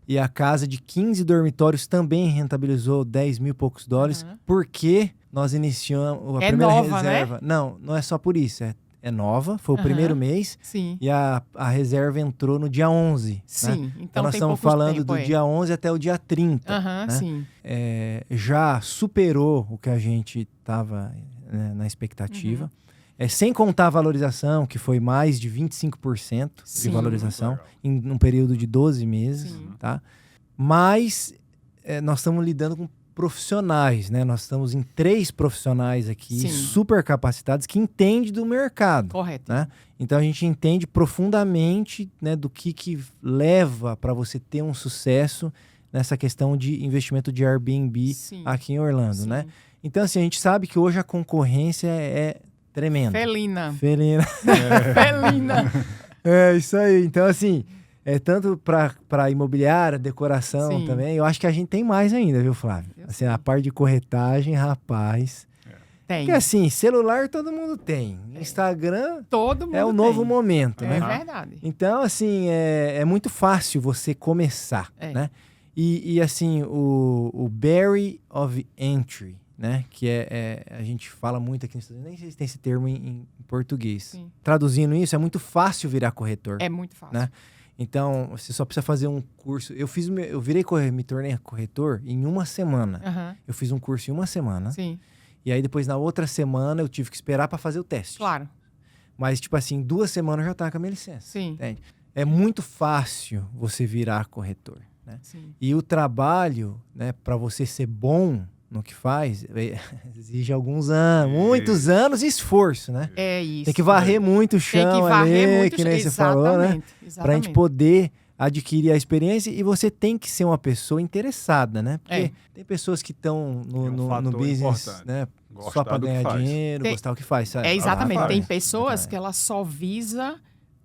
[SPEAKER 1] E a casa de 15 dormitórios também rentabilizou 10 mil e poucos dólares, porque nós iniciamos a primeira
[SPEAKER 2] nova,
[SPEAKER 1] reserva. Né? Não é só por isso, é nova, foi o primeiro mês.
[SPEAKER 2] Sim.
[SPEAKER 1] E a reserva entrou no dia 11.
[SPEAKER 2] Sim,
[SPEAKER 1] né?
[SPEAKER 2] então
[SPEAKER 1] nós estamos falando do dia 11 até o dia 30. Né?
[SPEAKER 2] Sim.
[SPEAKER 1] Já superou o que a gente estava, né, na expectativa. Sem contar a valorização, que foi mais de 25% de valorização em um período de 12 meses. Tá? Mas nós estamos lidando com profissionais, né? Nós estamos em 3 profissionais aqui, super capacitados, que entendem do mercado.
[SPEAKER 2] Correto.
[SPEAKER 1] Né? Então a gente entende profundamente, né, do que leva para você ter um sucesso nessa questão de investimento de Airbnb aqui em Orlando. Né? Então, assim, a gente sabe que hoje a concorrência é tremenda.
[SPEAKER 2] Felina.
[SPEAKER 1] Felina. Isso aí. Então, assim, tanto para imobiliária, decoração também, eu acho que a gente tem mais ainda, viu, Flávio? Assim, a parte de corretagem, rapaz.
[SPEAKER 2] Tem.
[SPEAKER 1] Porque, assim, celular todo mundo tem. Instagram
[SPEAKER 2] todo mundo
[SPEAKER 1] é o novo momento, né?
[SPEAKER 2] É verdade.
[SPEAKER 1] Então, assim, é muito fácil você começar, né? E assim, o barrier of entry, né? Que a gente fala muito aqui nos Estados Unidos, nem sei se tem esse termo em português. Traduzindo isso, é muito fácil virar corretor.
[SPEAKER 2] É muito fácil.
[SPEAKER 1] Né? Então, você só precisa fazer um curso. Me tornei corretor em uma semana. Eu fiz um curso em uma semana. E aí, depois, na outra semana, eu tive que esperar para fazer o teste.
[SPEAKER 2] Claro.
[SPEAKER 1] Mas, tipo assim, em 2 semanas eu já tava com a minha licença. Entende? É muito fácil você virar corretor. Né? E o trabalho, né, para você ser bom no que faz, exige alguns anos, muitos anos e esforço, né?
[SPEAKER 2] É isso.
[SPEAKER 1] Tem que varrer muito o chão ali, que nem você falou, né? Pra gente poder adquirir a experiência, e você tem que ser uma pessoa interessada, né? Porque tem pessoas que estão no business, né? Só para ganhar dinheiro, gostar do que faz, sabe?
[SPEAKER 2] Exatamente. Tem pessoas que ela só visa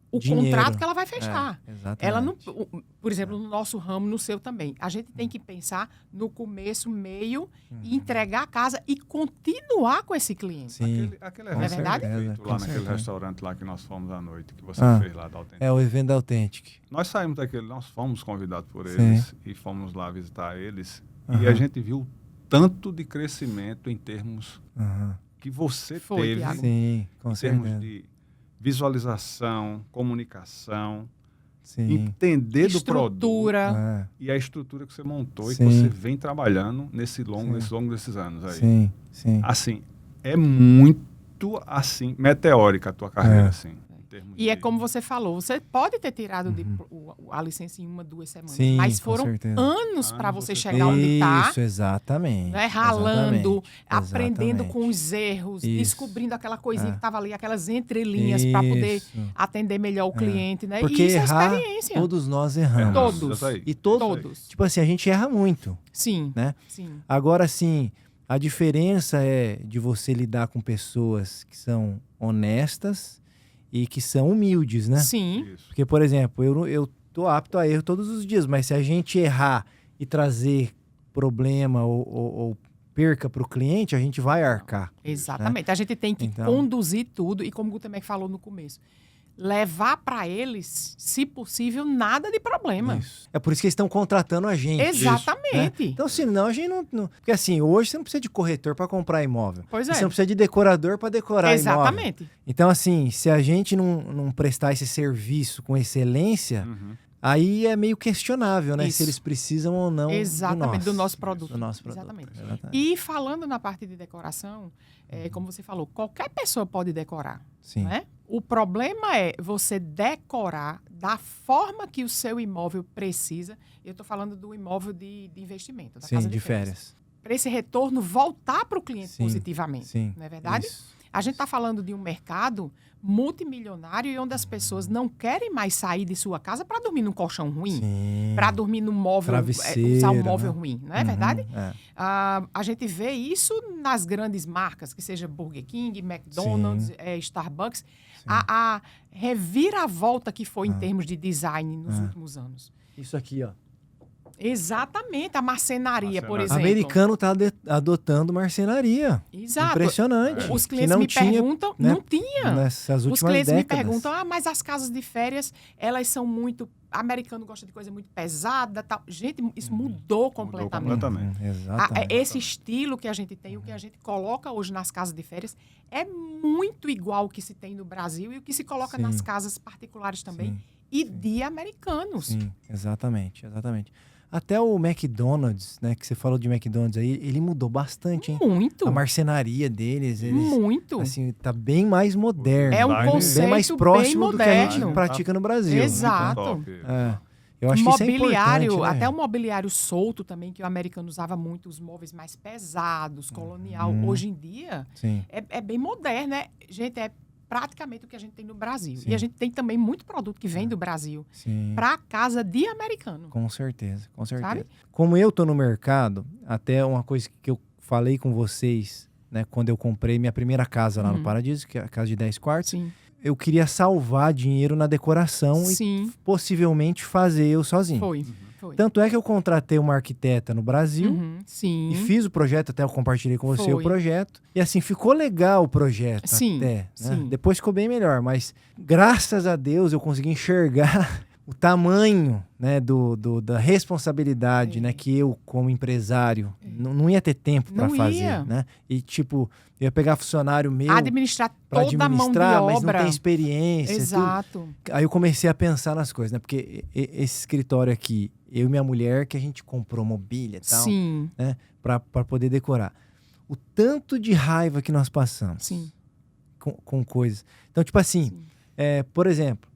[SPEAKER 2] o contrato que ela vai fechar. Ela não, por exemplo, no nosso ramo, no seu também. A gente tem que pensar no começo, meio, e entregar a casa e continuar com esse cliente.
[SPEAKER 3] Aquele
[SPEAKER 2] não é verdade?
[SPEAKER 3] Lá naquele restaurante lá que nós fomos à noite, que você fez lá da Authentic.
[SPEAKER 1] O evento da Authentic.
[SPEAKER 3] Nós saímos daquele, nós fomos convidados por eles e fomos lá visitar eles. E a gente viu tanto de crescimento em termos que você teve.
[SPEAKER 2] Thiago.
[SPEAKER 3] Em termos de visualização, comunicação, entender do produto e a estrutura que você montou e que você vem trabalhando nesse longo desses anos aí. Assim, é muito assim meteórica a tua carreira, assim.
[SPEAKER 2] E é como você falou, você pode ter tirado a licença em 1, 2 semanas, mas foram anos para você chegar onde está.
[SPEAKER 1] Isso, exatamente.
[SPEAKER 2] Né? Ralando, aprendendo com os erros, descobrindo aquela coisinha que estava ali, aquelas entrelinhas para poder atender melhor o cliente. Né?
[SPEAKER 1] Porque
[SPEAKER 2] e isso
[SPEAKER 1] errar,
[SPEAKER 2] é experiência.
[SPEAKER 1] Todos nós erramos.
[SPEAKER 2] Todos.
[SPEAKER 1] E todos. Tipo assim, a gente erra muito. Né? Agora, sim, a diferença é de você lidar com pessoas que são honestas e que são humildes, né? Porque, por exemplo, eu tô apto a erro todos os dias, mas se a gente errar e trazer problema ou perca para o cliente, a gente vai arcar.
[SPEAKER 2] Exatamente. Né? A gente tem que conduzir tudo, e como o Gutenberg falou no começo, levar para eles, se possível, nada de problema.
[SPEAKER 1] É por isso que eles estão contratando a gente.
[SPEAKER 2] Exatamente.
[SPEAKER 1] Né? Então, senão a gente não... Porque assim, hoje você não precisa de corretor para comprar imóvel.
[SPEAKER 2] Pois é.
[SPEAKER 1] Você não precisa de decorador para decorar imóvel.
[SPEAKER 2] Exatamente.
[SPEAKER 1] Então, assim, se a gente não prestar esse serviço com excelência, aí é meio questionável, né? Se eles precisam ou não
[SPEAKER 2] do nosso produto.
[SPEAKER 1] Do nosso produto.
[SPEAKER 2] Exatamente. E falando na parte de decoração, como você falou, qualquer pessoa pode decorar. Né? O problema é você decorar da forma que o seu imóvel precisa. Eu estou falando do imóvel de investimento, da casa de
[SPEAKER 1] férias.
[SPEAKER 2] esse retorno voltar para o cliente
[SPEAKER 1] Sim,
[SPEAKER 2] positivamente.
[SPEAKER 1] sim,
[SPEAKER 2] Não é verdade?
[SPEAKER 1] isso.
[SPEAKER 2] A gente está falando de um mercado multimilionário e onde as pessoas não querem mais sair de sua casa para dormir num colchão ruim, para dormir num móvel, usar um móvel ruim, não é verdade? A gente vê isso nas grandes marcas, que seja Burger King, McDonald's, Starbucks, a reviravolta que foi em termos de design nos últimos anos.
[SPEAKER 1] Isso aqui, ó.
[SPEAKER 2] Exatamente, a marcenaria, por exemplo.
[SPEAKER 1] O americano está adotando marcenaria.
[SPEAKER 2] Exato.
[SPEAKER 1] Impressionante.
[SPEAKER 2] Os clientes me perguntam,
[SPEAKER 1] né,
[SPEAKER 2] não tinha.
[SPEAKER 1] Nessas últimas
[SPEAKER 2] Os clientes
[SPEAKER 1] décadas.
[SPEAKER 2] me perguntam, mas as casas de férias, elas são muito... Americano gosta de coisa muito pesada, tal. Gente, isso mudou completamente.
[SPEAKER 1] Exatamente.
[SPEAKER 2] Esse estilo que a gente tem, o que a gente coloca hoje nas casas de férias, é muito igual ao que se tem no Brasil e o que se coloca nas casas particulares também e de americanos.
[SPEAKER 1] Sim, exatamente. Até o McDonald's, né, que você falou de McDonald's aí, ele mudou bastante, hein?
[SPEAKER 2] Muito.
[SPEAKER 1] A marcenaria deles,
[SPEAKER 2] muito.
[SPEAKER 1] Assim, tá bem mais moderno.
[SPEAKER 2] É um conceito
[SPEAKER 1] bem mais próximo
[SPEAKER 2] bem
[SPEAKER 1] do que a gente
[SPEAKER 2] moderno.
[SPEAKER 1] pratica no Brasil.
[SPEAKER 2] Exato.
[SPEAKER 1] Eu acho que isso é
[SPEAKER 2] mobiliário,
[SPEAKER 1] importante, né?
[SPEAKER 2] até o mobiliário solto também, que o americano usava muito, os móveis mais pesados, colonial. Hoje em dia, é bem moderno, né? Gente, é praticamente o que a gente tem no Brasil.
[SPEAKER 1] Sim.
[SPEAKER 2] E a gente tem também muito produto que vem do Brasil para casa de americano.
[SPEAKER 1] Com certeza.
[SPEAKER 2] Sabe?
[SPEAKER 1] Como eu tô no mercado, até uma coisa que eu falei com vocês, né, quando eu comprei minha primeira casa lá no Paradiso, que é a casa de 10 quartos,
[SPEAKER 2] Sim.
[SPEAKER 1] eu queria salvar dinheiro na decoração e possivelmente fazer eu sozinho.
[SPEAKER 2] Foi.
[SPEAKER 1] Tanto é que eu contratei uma arquiteta no Brasil e fiz o projeto, até eu compartilhei com você o projeto. E assim, ficou legal o projeto até. Né? Depois ficou bem melhor, mas graças a Deus eu consegui enxergar o tamanho, né, da responsabilidade, né, que eu, como empresário, não ia ter tempo para fazer. Né? E tipo, eu ia pegar funcionário meu
[SPEAKER 2] administrar toda a mão de obra,
[SPEAKER 1] mas não tem experiência.
[SPEAKER 2] Exato.
[SPEAKER 1] Tudo. Aí eu comecei a pensar nas coisas, né? Porque esse escritório aqui, eu e minha mulher, que a gente comprou mobília e tal, né? Pra poder decorar. O tanto de raiva que nós passamos com coisas. Então, tipo assim, por exemplo,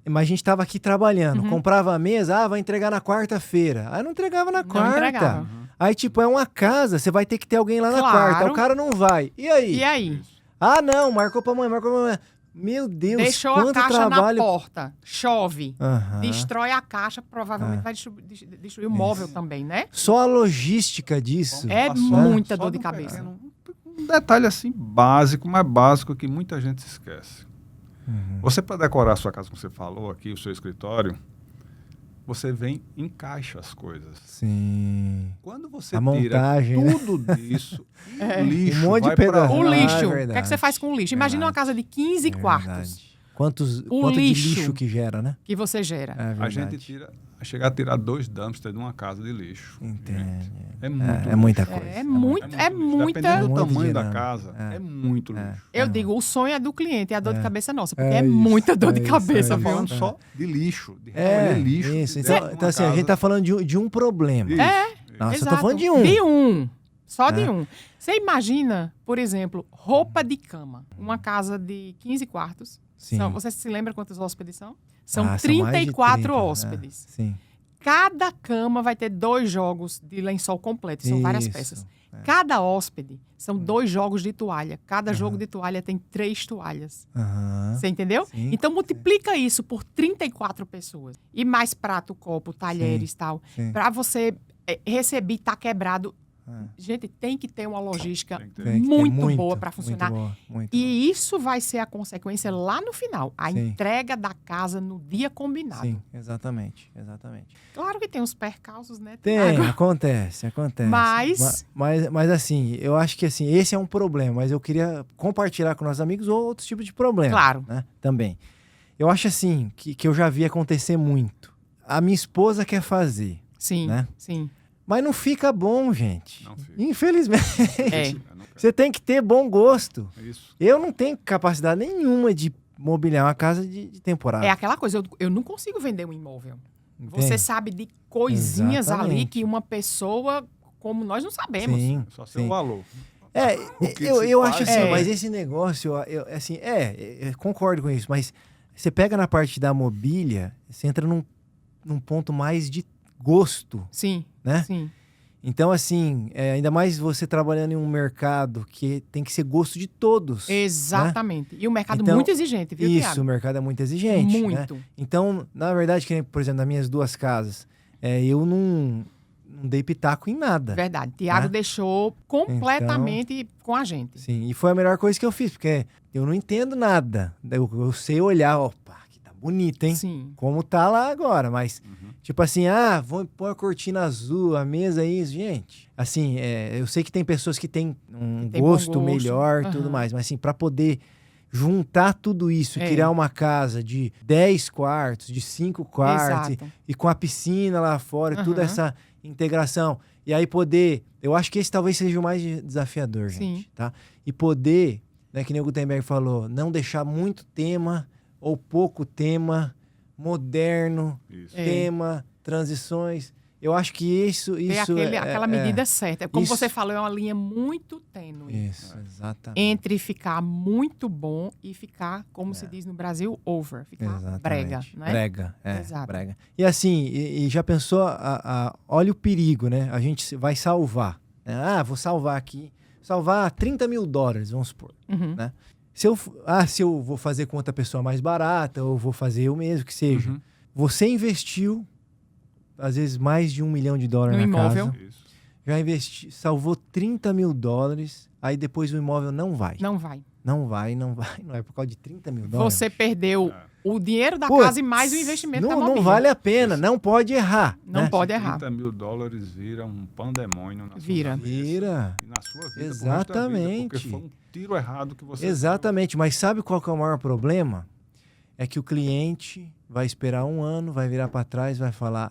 [SPEAKER 1] mas a gente estava aqui trabalhando, comprava a mesa, vai entregar na quarta-feira. Aí não entregava na quarta.
[SPEAKER 2] Entregava.
[SPEAKER 1] Aí, tipo, é uma casa, você vai ter que ter alguém lá na quarta. O cara não vai. E aí? Ah, não, marcou pra amanhã. Meu Deus,
[SPEAKER 2] deixou
[SPEAKER 1] quanto
[SPEAKER 2] a caixa
[SPEAKER 1] trabalho...
[SPEAKER 2] na porta, chove, destrói a caixa, provavelmente vai destruir o móvel também, né?
[SPEAKER 1] Só a logística disso.
[SPEAKER 2] É muita dor de cabeça.
[SPEAKER 3] Um detalhe assim básico, mais básico que muita gente se esquece. Você, para decorar a sua casa, como você falou aqui, o seu escritório, você vem e encaixa as coisas.
[SPEAKER 1] Sim.
[SPEAKER 3] Quando você
[SPEAKER 1] a montagem,
[SPEAKER 3] tira tudo disso, o lixo
[SPEAKER 1] um monte de
[SPEAKER 3] vai pra...
[SPEAKER 2] O lixo. O que é que você faz com o lixo? Imagina uma casa de 15 quartos.
[SPEAKER 1] Quanto de lixo que gera, né?
[SPEAKER 2] Que você gera.
[SPEAKER 3] A gente chega a tirar 2 dumpsters de uma casa de lixo.
[SPEAKER 1] Entende.
[SPEAKER 3] É
[SPEAKER 1] muita coisa.
[SPEAKER 2] É muita.
[SPEAKER 3] Dependendo do tamanho da casa, é muito lixo.
[SPEAKER 2] Eu digo, o sonho é do cliente, é a dor de cabeça nossa, porque é muita dor de cabeça.
[SPEAKER 3] Tá falando só de lixo, de recolher lixo.
[SPEAKER 1] Isso. Então assim, a gente tá falando de um problema. Nossa, eu tô falando de um.
[SPEAKER 2] De um. Só de um. Você imagina, por exemplo, roupa de cama. Uma casa de 15 quartos. Você se lembra quantos hóspedes são? São 34 hóspedes.
[SPEAKER 1] Sim.
[SPEAKER 2] Cada cama vai ter 2 jogos de lençol completo. São várias peças. Cada hóspede são 2 jogos de toalha. Cada jogo de toalha tem 3 toalhas. Você entendeu?
[SPEAKER 1] Sim.
[SPEAKER 2] Então, multiplica isso por 34 pessoas. E mais prato, copo, talheres e tal. Para você receber e tá quebrado. Gente, tem que ter uma logística muito boa para funcionar.
[SPEAKER 1] Muito
[SPEAKER 2] e isso vai ser a consequência lá no final. A entrega da casa no dia combinado.
[SPEAKER 1] Sim, exatamente.
[SPEAKER 2] Claro que tem os percalços, né?
[SPEAKER 1] Acontece. Mas assim, eu acho que assim, esse é um problema. Mas eu queria compartilhar com nossos amigos outros tipos de problemas.
[SPEAKER 2] Claro.
[SPEAKER 1] Né, também. Eu acho assim, que eu já vi acontecer muito. A minha esposa quer fazer.
[SPEAKER 2] Sim,
[SPEAKER 1] né?
[SPEAKER 2] sim.
[SPEAKER 1] Mas não fica bom, gente.
[SPEAKER 3] Não fica.
[SPEAKER 1] Infelizmente. Você tem que ter bom gosto.
[SPEAKER 3] Isso.
[SPEAKER 1] Eu não tenho capacidade nenhuma de mobiliar uma casa de temporada.
[SPEAKER 2] É aquela coisa, eu não consigo vender um imóvel. Entende? Você sabe de coisinhas ali que uma pessoa como nós não sabemos.
[SPEAKER 1] Sim,
[SPEAKER 3] só seu valor.
[SPEAKER 1] Eu acho assim, mas esse negócio, eu concordo com isso, mas você pega na parte da mobília, você entra num ponto mais de gosto.
[SPEAKER 2] Sim,
[SPEAKER 1] né?
[SPEAKER 2] sim.
[SPEAKER 1] Então, assim, ainda mais você trabalhando em um mercado que tem que ser gosto de todos.
[SPEAKER 2] Exatamente.
[SPEAKER 1] Né?
[SPEAKER 2] E o mercado
[SPEAKER 1] então,
[SPEAKER 2] muito exigente, viu,
[SPEAKER 1] Isso,
[SPEAKER 2] Thiago?
[SPEAKER 1] o mercado é muito exigente.
[SPEAKER 2] Muito.
[SPEAKER 1] Né? Então, na verdade, por exemplo, nas minhas 2 casas, eu não dei pitaco em nada.
[SPEAKER 2] Verdade. Thiago deixou completamente com a gente.
[SPEAKER 1] Sim, e foi a melhor coisa que eu fiz, porque eu não entendo nada. Eu sei olhar, opa, que tá bonito, hein?
[SPEAKER 2] Sim.
[SPEAKER 1] Como tá lá agora, mas tipo assim, vou pôr a cortina azul, a mesa isso, gente. Assim, eu sei que tem pessoas que têm um gosto melhor e tudo mais, mas assim, pra poder juntar tudo isso e criar uma casa de 10 quartos, de 5 quartos, e com a piscina lá fora, toda essa integração. E aí poder... Eu acho que esse talvez seja o mais desafiador, gente. Sim. Tá? E poder, né, que nem o Gutenberg falou, não deixar muito tema ou pouco tema, moderno, tema, transições. Eu acho que isso
[SPEAKER 2] aquela medida certa. Como você falou, é uma linha muito tênue.
[SPEAKER 1] Isso, exatamente.
[SPEAKER 2] Entre ficar muito bom e ficar, como se diz no Brasil, over. Ficar brega, né?
[SPEAKER 1] Brega, brega. E assim, e já pensou, olha o perigo, né? A gente vai salvar. Né? Vou salvar aqui. Salvar $30 mil, vamos supor. Né? Se eu vou fazer com outra pessoa mais barata, ou vou fazer eu mesmo, que seja. Você investiu às vezes mais de $1 milhão na
[SPEAKER 2] imóvel.
[SPEAKER 1] casa. Isso. Já salvou $30 mil, aí depois o imóvel não vai.
[SPEAKER 2] Não vai.
[SPEAKER 1] Não é por causa de $30 mil.
[SPEAKER 2] Você perdeu o dinheiro da casa e mais o investimento da mobília.
[SPEAKER 1] Não vale a pena, não pode errar.
[SPEAKER 2] Não pode errar.
[SPEAKER 3] $30 mil vira um pandemônio na sua
[SPEAKER 1] Vira.
[SPEAKER 3] E na sua vida.
[SPEAKER 1] Exatamente.
[SPEAKER 3] Porque foi um tiro errado que você...
[SPEAKER 1] Exatamente, mas sabe qual que é o maior problema? É que o cliente vai esperar 1 ano, vai virar para trás, vai falar...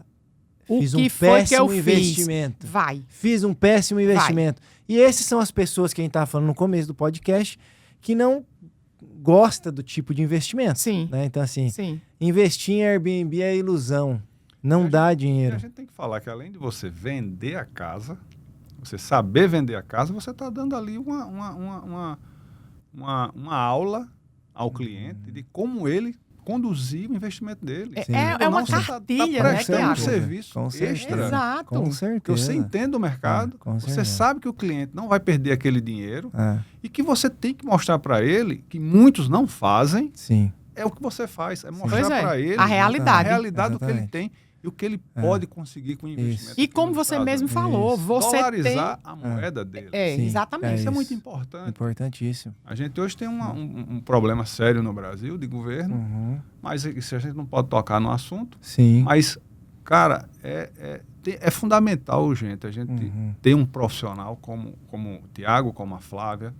[SPEAKER 1] Fiz um péssimo investimento. Fiz um péssimo investimento. E esses são as pessoas que a gente estava falando no começo do podcast que não gosta do tipo de investimento.
[SPEAKER 2] Sim.
[SPEAKER 1] Né? Então, assim, investir em Airbnb é ilusão. Não dá dinheiro.
[SPEAKER 3] A gente tem que falar que além de você vender a casa, você saber vender a casa, você está dando ali uma aula ao cliente de como ele conduzir o investimento dele.
[SPEAKER 2] É uma cartilha, né,
[SPEAKER 3] Thiago? Um serviço extra.
[SPEAKER 2] Exato.
[SPEAKER 1] Com certeza.
[SPEAKER 3] Que você entende o mercado, você sabe que o cliente não vai perder aquele dinheiro e que você tem que mostrar para ele, que muitos não fazem, é o que você faz, é mostrar para ele
[SPEAKER 2] a realidade
[SPEAKER 3] do que ele tem e o que ele pode conseguir com o investimento.
[SPEAKER 2] E como você mesmo falou, você
[SPEAKER 3] dolarizar a moeda dele.
[SPEAKER 2] Exatamente.
[SPEAKER 3] Isso é muito importante.
[SPEAKER 1] Importantíssimo.
[SPEAKER 3] A gente hoje tem um problema sério no Brasil de governo, mas isso a gente não pode tocar no assunto.
[SPEAKER 1] Sim.
[SPEAKER 3] Mas, cara, é fundamental, gente, a gente ter um profissional como o Thiago, como a Flávia,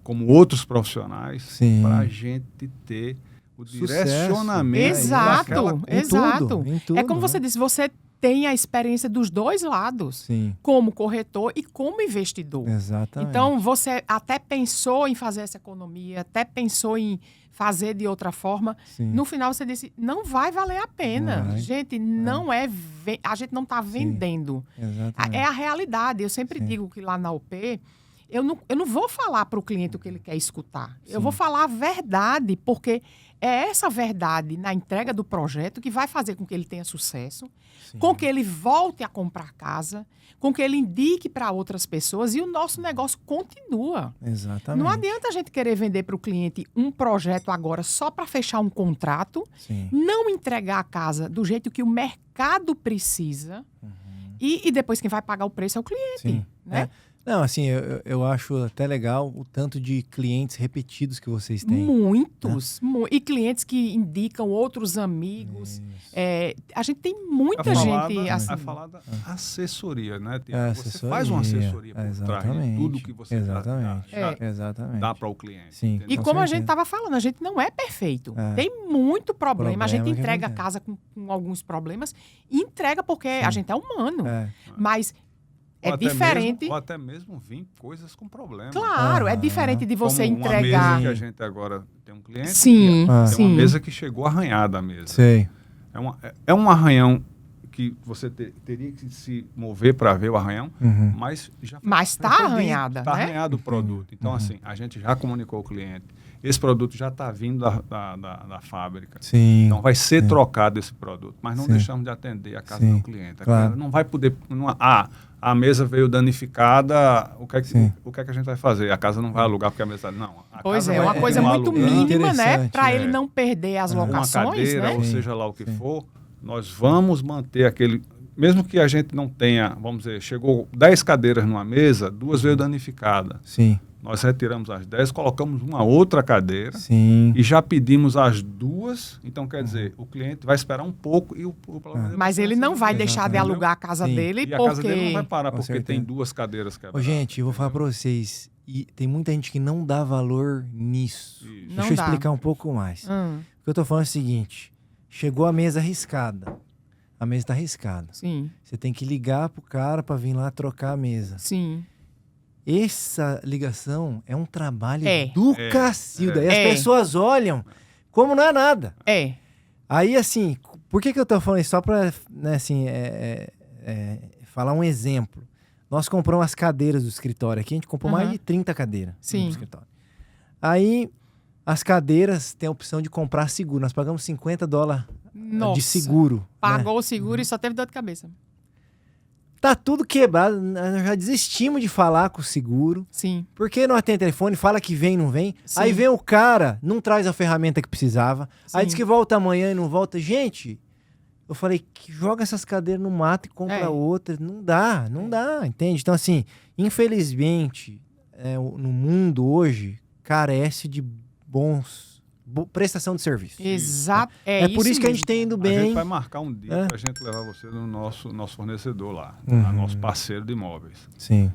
[SPEAKER 3] como outros profissionais, para a gente ter o direcionamento.
[SPEAKER 2] Exato.
[SPEAKER 1] Em tudo,
[SPEAKER 2] é como você disse, você tem a experiência dos dois lados,
[SPEAKER 1] Sim.
[SPEAKER 2] como corretor e como investidor.
[SPEAKER 1] Exatamente.
[SPEAKER 2] Então, você até pensou em fazer essa economia, até pensou em fazer de outra forma.
[SPEAKER 1] Sim.
[SPEAKER 2] No final, você disse, não vai valer a pena. Gente, a gente não está vendendo.
[SPEAKER 1] Exatamente.
[SPEAKER 2] É a realidade. Eu sempre digo que lá na UP, eu não vou falar para o cliente o que ele quer escutar. Eu vou falar a verdade, porque é essa verdade na entrega do projeto que vai fazer com que ele tenha sucesso, com que ele volte a comprar casa, com que ele indique para outras pessoas e o nosso negócio continua.
[SPEAKER 1] Exatamente.
[SPEAKER 2] Não adianta a gente querer vender para o cliente um projeto agora só para fechar um contrato, não entregar a casa do jeito que o mercado precisa e depois quem vai pagar o preço é o cliente. Né?
[SPEAKER 1] Não, assim, eu acho até legal o tanto de clientes repetidos que vocês têm.
[SPEAKER 2] Muitos. Né? E clientes que indicam outros amigos. A gente tem muita gente assim.
[SPEAKER 3] A falar da assessoria, né, Tiago? Você faz uma assessoria por trás de tudo que você dá para o cliente.
[SPEAKER 1] Sim,
[SPEAKER 2] e como a gente estava falando, a gente não é perfeito. Tem muito problema. A gente entrega a casa com alguns problemas e entrega porque a gente é humano. Mas... É diferente.
[SPEAKER 3] Ou até mesmo vir coisas com problemas.
[SPEAKER 2] Claro, é diferente de você
[SPEAKER 3] como
[SPEAKER 2] entregar.
[SPEAKER 3] Uma mesa que a gente agora tem um cliente.
[SPEAKER 2] Sim,
[SPEAKER 3] tem uma mesa que chegou arranhada a mesa.
[SPEAKER 1] Sei.
[SPEAKER 3] É um arranhão que você teria que se mover para ver o arranhão, mas já
[SPEAKER 2] está arranhada.
[SPEAKER 3] Está arranhado o produto. Então, assim, a gente já comunicou ao cliente. Esse produto já está vindo da fábrica.
[SPEAKER 1] Sim.
[SPEAKER 3] Então vai ser trocado esse produto. Mas não deixamos de atender a casa do cliente.
[SPEAKER 1] Claro.
[SPEAKER 3] Não vai poder. a mesa veio danificada, o que é que a gente vai fazer? A casa não vai alugar porque a mesa... Não.
[SPEAKER 2] Pois é, uma coisa muito mínima, né? Para ele não perder as locações,
[SPEAKER 3] uma cadeira,
[SPEAKER 2] né?
[SPEAKER 3] ou seja lá o que for, nós vamos manter aquele... Mesmo que a gente não tenha, vamos dizer, chegou 10 cadeiras numa mesa, 2 veio danificada.
[SPEAKER 1] Sim.
[SPEAKER 3] Nós retiramos as 10, colocamos uma outra cadeira.
[SPEAKER 1] Sim.
[SPEAKER 3] E já pedimos as 2. Então, quer dizer, o cliente vai esperar um pouco e o problema...
[SPEAKER 2] Mas ele não vai deixar de alugar a casa dele porque...
[SPEAKER 3] E a casa dele não vai parar porque tem 2 cadeiras quebradas.
[SPEAKER 1] Gente, eu vou falar para vocês, e tem muita gente que não dá valor nisso.
[SPEAKER 3] Isso.
[SPEAKER 1] Deixa eu explicar um pouco mais. O que eu tô falando é o seguinte, chegou a mesa riscada. A mesa está riscada.
[SPEAKER 2] Sim.
[SPEAKER 1] Você tem que ligar pro cara para vir lá trocar a mesa.
[SPEAKER 2] Sim.
[SPEAKER 1] Essa ligação é um trabalho do cacilda. E as pessoas olham como não é nada. Aí, assim, por que eu tô falando isso? Só para, né, assim, falar um exemplo. Nós compramos as cadeiras do escritório aqui, a gente comprou mais de 30 cadeiras no escritório. Aí, as cadeiras têm a opção de comprar seguro. Nós pagamos $50 de seguro.
[SPEAKER 2] Pagou o seguro e só teve dor de cabeça.
[SPEAKER 1] Tá tudo quebrado, nós já desistimos de falar com o seguro.
[SPEAKER 2] Sim.
[SPEAKER 1] Porque não atende telefone, fala que vem, não vem. Sim. Aí vem o cara, não traz a ferramenta que precisava. Sim. Aí diz que volta amanhã e não volta. Gente, eu falei, joga essas cadeiras no mato e compra outra. Não dá, entende? Então, assim, infelizmente, no mundo hoje, carece de prestação de serviço.
[SPEAKER 2] Exato.
[SPEAKER 1] É por isso que a gente tem indo bem.
[SPEAKER 3] A gente vai marcar um dia pra gente levar você no nosso fornecedor lá, nosso parceiro de imóveis.
[SPEAKER 1] Sim.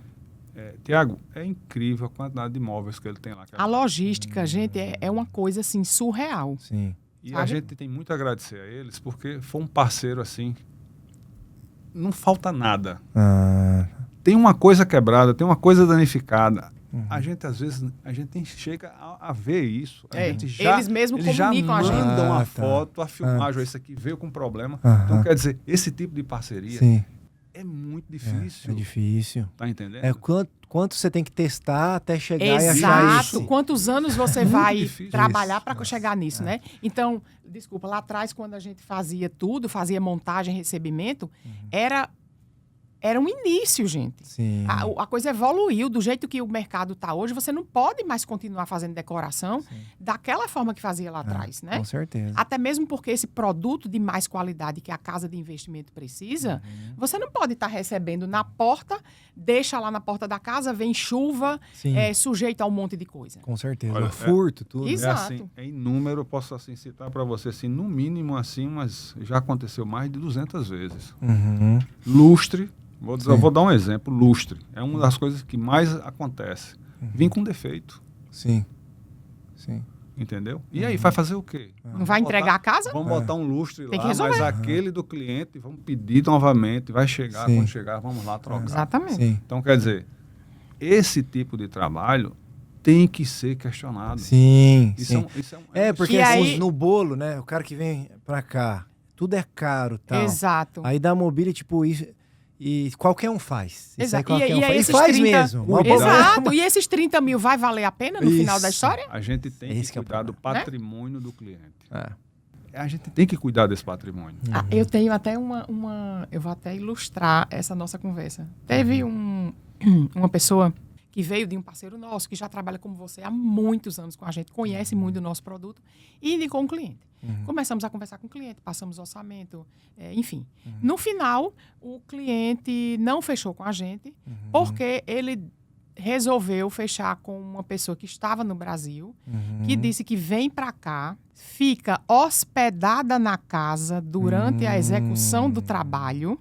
[SPEAKER 3] Tiago, é incrível a quantidade de imóveis que ele tem lá.
[SPEAKER 2] A logística, gente, é uma coisa assim surreal.
[SPEAKER 1] Sim.
[SPEAKER 3] E sabe? A gente tem muito a agradecer a eles porque foi um parceiro assim. Não falta nada. Tem uma coisa quebrada, tem uma coisa danificada. A gente, às vezes, nem chega a ver isso.
[SPEAKER 2] Eles mesmos comunicam a gente.
[SPEAKER 3] Mandam uma foto, a filmagem, isso aqui veio com problema. Então, quer dizer, esse tipo de parceria é muito difícil.
[SPEAKER 1] É difícil.
[SPEAKER 3] Tá entendendo?
[SPEAKER 1] Quanto você tem que testar até chegar e achar isso.
[SPEAKER 2] Exato. Quantos anos você vai trabalhar para chegar nisso, né? Então, desculpa, lá atrás, quando a gente fazia tudo, fazia montagem, recebimento, era um início, gente.
[SPEAKER 1] Sim.
[SPEAKER 2] A coisa evoluiu. Do jeito que o mercado está hoje, você não pode mais continuar fazendo decoração daquela forma que fazia lá atrás, né?
[SPEAKER 1] Com certeza.
[SPEAKER 2] Até mesmo porque esse produto de mais qualidade que a casa de investimento precisa, você não pode estar recebendo na porta, deixa lá na porta da casa, vem chuva, sujeito a um monte de coisa.
[SPEAKER 1] Com certeza. Olha, furto, tudo.
[SPEAKER 2] Exato.
[SPEAKER 3] Em número, eu posso assim, citar para você, assim, no mínimo, assim, mas já aconteceu mais de 200 vezes. Lustre. Eu vou dar um exemplo, lustre. É uma das coisas que mais acontece. Vim com defeito.
[SPEAKER 1] Sim.
[SPEAKER 3] Entendeu? E aí, vai fazer o quê?
[SPEAKER 2] Não vai entregar a casa?
[SPEAKER 3] Vamos botar um lustre
[SPEAKER 2] Tem
[SPEAKER 3] lá,
[SPEAKER 2] que resolver.
[SPEAKER 3] mas aquele do cliente, vamos pedir novamente, vai chegar, quando chegar, vamos lá trocar.
[SPEAKER 2] Exatamente.
[SPEAKER 3] Então, quer dizer, esse tipo de trabalho tem que ser questionado.
[SPEAKER 1] Sim. Porque
[SPEAKER 2] aí...
[SPEAKER 1] no bolo, né, o cara que vem pra cá, tudo é caro, tal.
[SPEAKER 2] Exato.
[SPEAKER 1] Aí dá mobília, tipo, isso... E qualquer um faz.
[SPEAKER 2] Exato.
[SPEAKER 1] E faz mesmo.
[SPEAKER 2] Exato. E esses 30 mil vai valer a pena no final da história?
[SPEAKER 3] A gente tem que cuidar do patrimônio do cliente. A gente tem que cuidar desse patrimônio.
[SPEAKER 2] Eu tenho até uma... Eu vou até ilustrar essa nossa conversa. Teve uma pessoa que veio de um parceiro nosso, que já trabalha como você há muitos anos com a gente, conhece muito do nosso produto, e indicou um cliente. Começamos a conversar com o cliente, passamos orçamento, enfim. No final, o cliente não fechou com a gente, porque ele resolveu fechar com uma pessoa que estava no Brasil, que disse que vem para cá, fica hospedada na casa durante a execução do trabalho.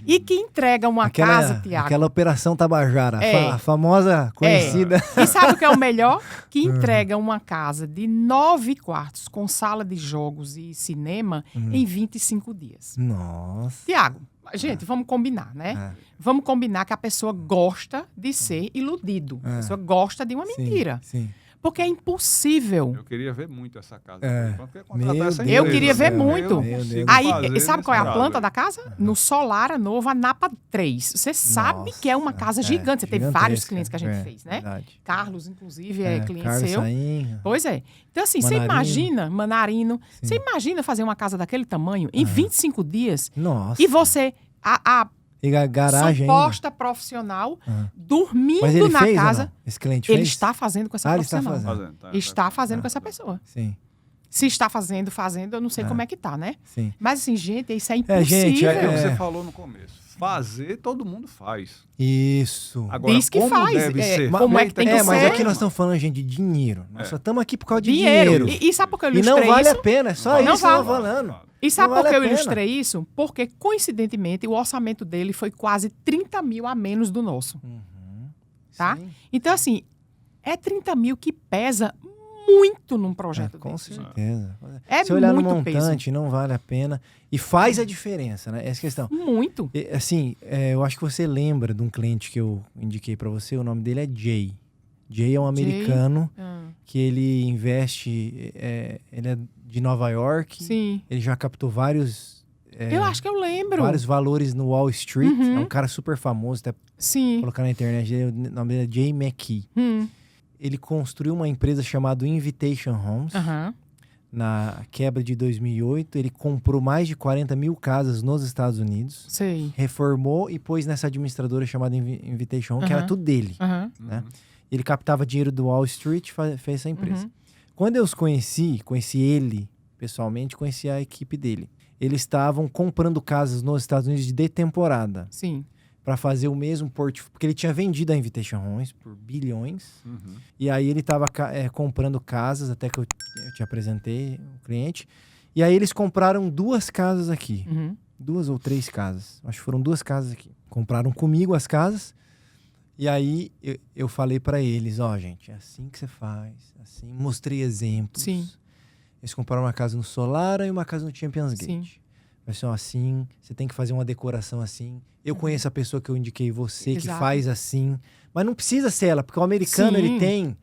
[SPEAKER 2] E que entrega uma casa, Tiago.
[SPEAKER 1] Aquela operação Tabajara, a famosa conhecida.
[SPEAKER 2] E sabe o que é o melhor? Que entrega uma casa de 9 quartos com sala de jogos e cinema em 25 dias.
[SPEAKER 1] Nossa.
[SPEAKER 2] Tiago, gente, vamos combinar, né? Vamos combinar que a pessoa gosta de ser iludido. A pessoa gosta de uma mentira.
[SPEAKER 1] Sim.
[SPEAKER 2] Porque é impossível.
[SPEAKER 3] Eu queria ver muito essa casa.
[SPEAKER 2] Eu queria ver muito. Aí, sabe qual é a planta da casa? No Solara Novo, a Napa 3. Você sabe que é uma casa gigante. Você teve vários clientes que a gente fez, né?
[SPEAKER 1] Verdade.
[SPEAKER 2] Carlos, inclusive, é cliente
[SPEAKER 1] Carlos
[SPEAKER 2] seu.
[SPEAKER 1] Sainha.
[SPEAKER 2] Pois é. Então, assim, você imagina, Manarino, você imagina fazer uma casa daquele tamanho em 25 dias?
[SPEAKER 1] Nossa.
[SPEAKER 2] E você...
[SPEAKER 1] E garagem
[SPEAKER 2] suposta profissional dormindo
[SPEAKER 1] Mas ele
[SPEAKER 2] na
[SPEAKER 1] fez,
[SPEAKER 2] casa.
[SPEAKER 1] ou não? Esse cliente
[SPEAKER 2] Ele
[SPEAKER 1] fez?
[SPEAKER 2] está fazendo com essa
[SPEAKER 1] ele está
[SPEAKER 2] profissional.
[SPEAKER 1] fazendo.
[SPEAKER 2] Está fazendo com essa pessoa.
[SPEAKER 1] Sim.
[SPEAKER 2] Se está fazendo, eu não sei como é que tá, né?
[SPEAKER 1] Sim.
[SPEAKER 2] Mas assim, gente, isso é impossível.
[SPEAKER 1] Gente,
[SPEAKER 3] É o que você falou no começo. Fazer, todo mundo faz.
[SPEAKER 1] Isso.
[SPEAKER 3] Agora,
[SPEAKER 2] Diz que
[SPEAKER 3] como
[SPEAKER 2] faz.
[SPEAKER 3] deve ser
[SPEAKER 2] Como é que tem que ser?
[SPEAKER 1] Mas aqui nós estamos falando, gente, de dinheiro. Nós só estamos aqui por causa de
[SPEAKER 2] Dinheiro.
[SPEAKER 1] dinheiro.
[SPEAKER 2] E sabe por que eu
[SPEAKER 1] E
[SPEAKER 2] ilustrei
[SPEAKER 1] não vale
[SPEAKER 2] isso?
[SPEAKER 1] a pena, é só
[SPEAKER 2] Não
[SPEAKER 1] isso que eu tô
[SPEAKER 2] vale.
[SPEAKER 1] falando.
[SPEAKER 2] E sabe
[SPEAKER 1] Não
[SPEAKER 2] por
[SPEAKER 1] vale
[SPEAKER 2] que eu
[SPEAKER 1] a pena.
[SPEAKER 2] ilustrei isso? Porque, coincidentemente, o orçamento dele foi quase 30 mil a menos do nosso. Tá?
[SPEAKER 1] Sim.
[SPEAKER 2] Então, assim, é 30 mil que pesa muito num projeto
[SPEAKER 1] Com
[SPEAKER 2] desse.
[SPEAKER 1] certeza.
[SPEAKER 2] É
[SPEAKER 1] Se olhar no
[SPEAKER 2] muito peso.
[SPEAKER 1] montante, não vale a pena. E faz a diferença, né? Essa questão.
[SPEAKER 2] Muito.
[SPEAKER 1] Assim, eu acho que você lembra de um cliente que eu indiquei pra você, o nome dele é Jay. Jay é um americano que ele investe, ele é de Nova York.
[SPEAKER 2] Sim.
[SPEAKER 1] Ele já captou vários...
[SPEAKER 2] eu acho que eu lembro.
[SPEAKER 1] Vários valores no Wall Street.
[SPEAKER 2] Uhum.
[SPEAKER 1] É um cara super famoso, até
[SPEAKER 2] Sim.
[SPEAKER 1] colocar na internet, o nome dele é Jay McKee. Ele construiu uma empresa chamada Invitation Homes.
[SPEAKER 2] Aham.
[SPEAKER 1] Na quebra de 2008, ele comprou mais de 40 mil casas nos Estados Unidos.
[SPEAKER 2] Sei.
[SPEAKER 1] Reformou e pôs nessa administradora chamada Invitation Home, que era tudo dele.
[SPEAKER 2] Aham.
[SPEAKER 1] Né? Ele captava dinheiro do Wall Street e fez essa empresa. Quando eu os conheci ele pessoalmente, conheci a equipe dele. Eles estavam comprando casas nos Estados Unidos de temporada.
[SPEAKER 2] Sim.
[SPEAKER 1] Para fazer o mesmo portfólio. Porque ele tinha vendido a Invitation Homes por bilhões. E aí ele estava comprando casas, até que eu te apresentei o cliente. E aí eles compraram 2 casas aqui. 2 ou 3 casas. Acho que foram 2 casas aqui. Compraram comigo as casas. E aí eu falei para eles, gente, é assim que você faz. Assim, mostrei exemplos.
[SPEAKER 2] Sim.
[SPEAKER 1] Eles compraram uma casa no Solara e uma casa no Champions Gate.
[SPEAKER 2] Sim.
[SPEAKER 1] Vai ser assim, você tem que fazer uma decoração assim. Eu conheço a pessoa que eu indiquei você, que
[SPEAKER 2] Exato.
[SPEAKER 1] faz assim. Mas não precisa ser ela, porque o americano,
[SPEAKER 2] Sim.
[SPEAKER 1] ele tem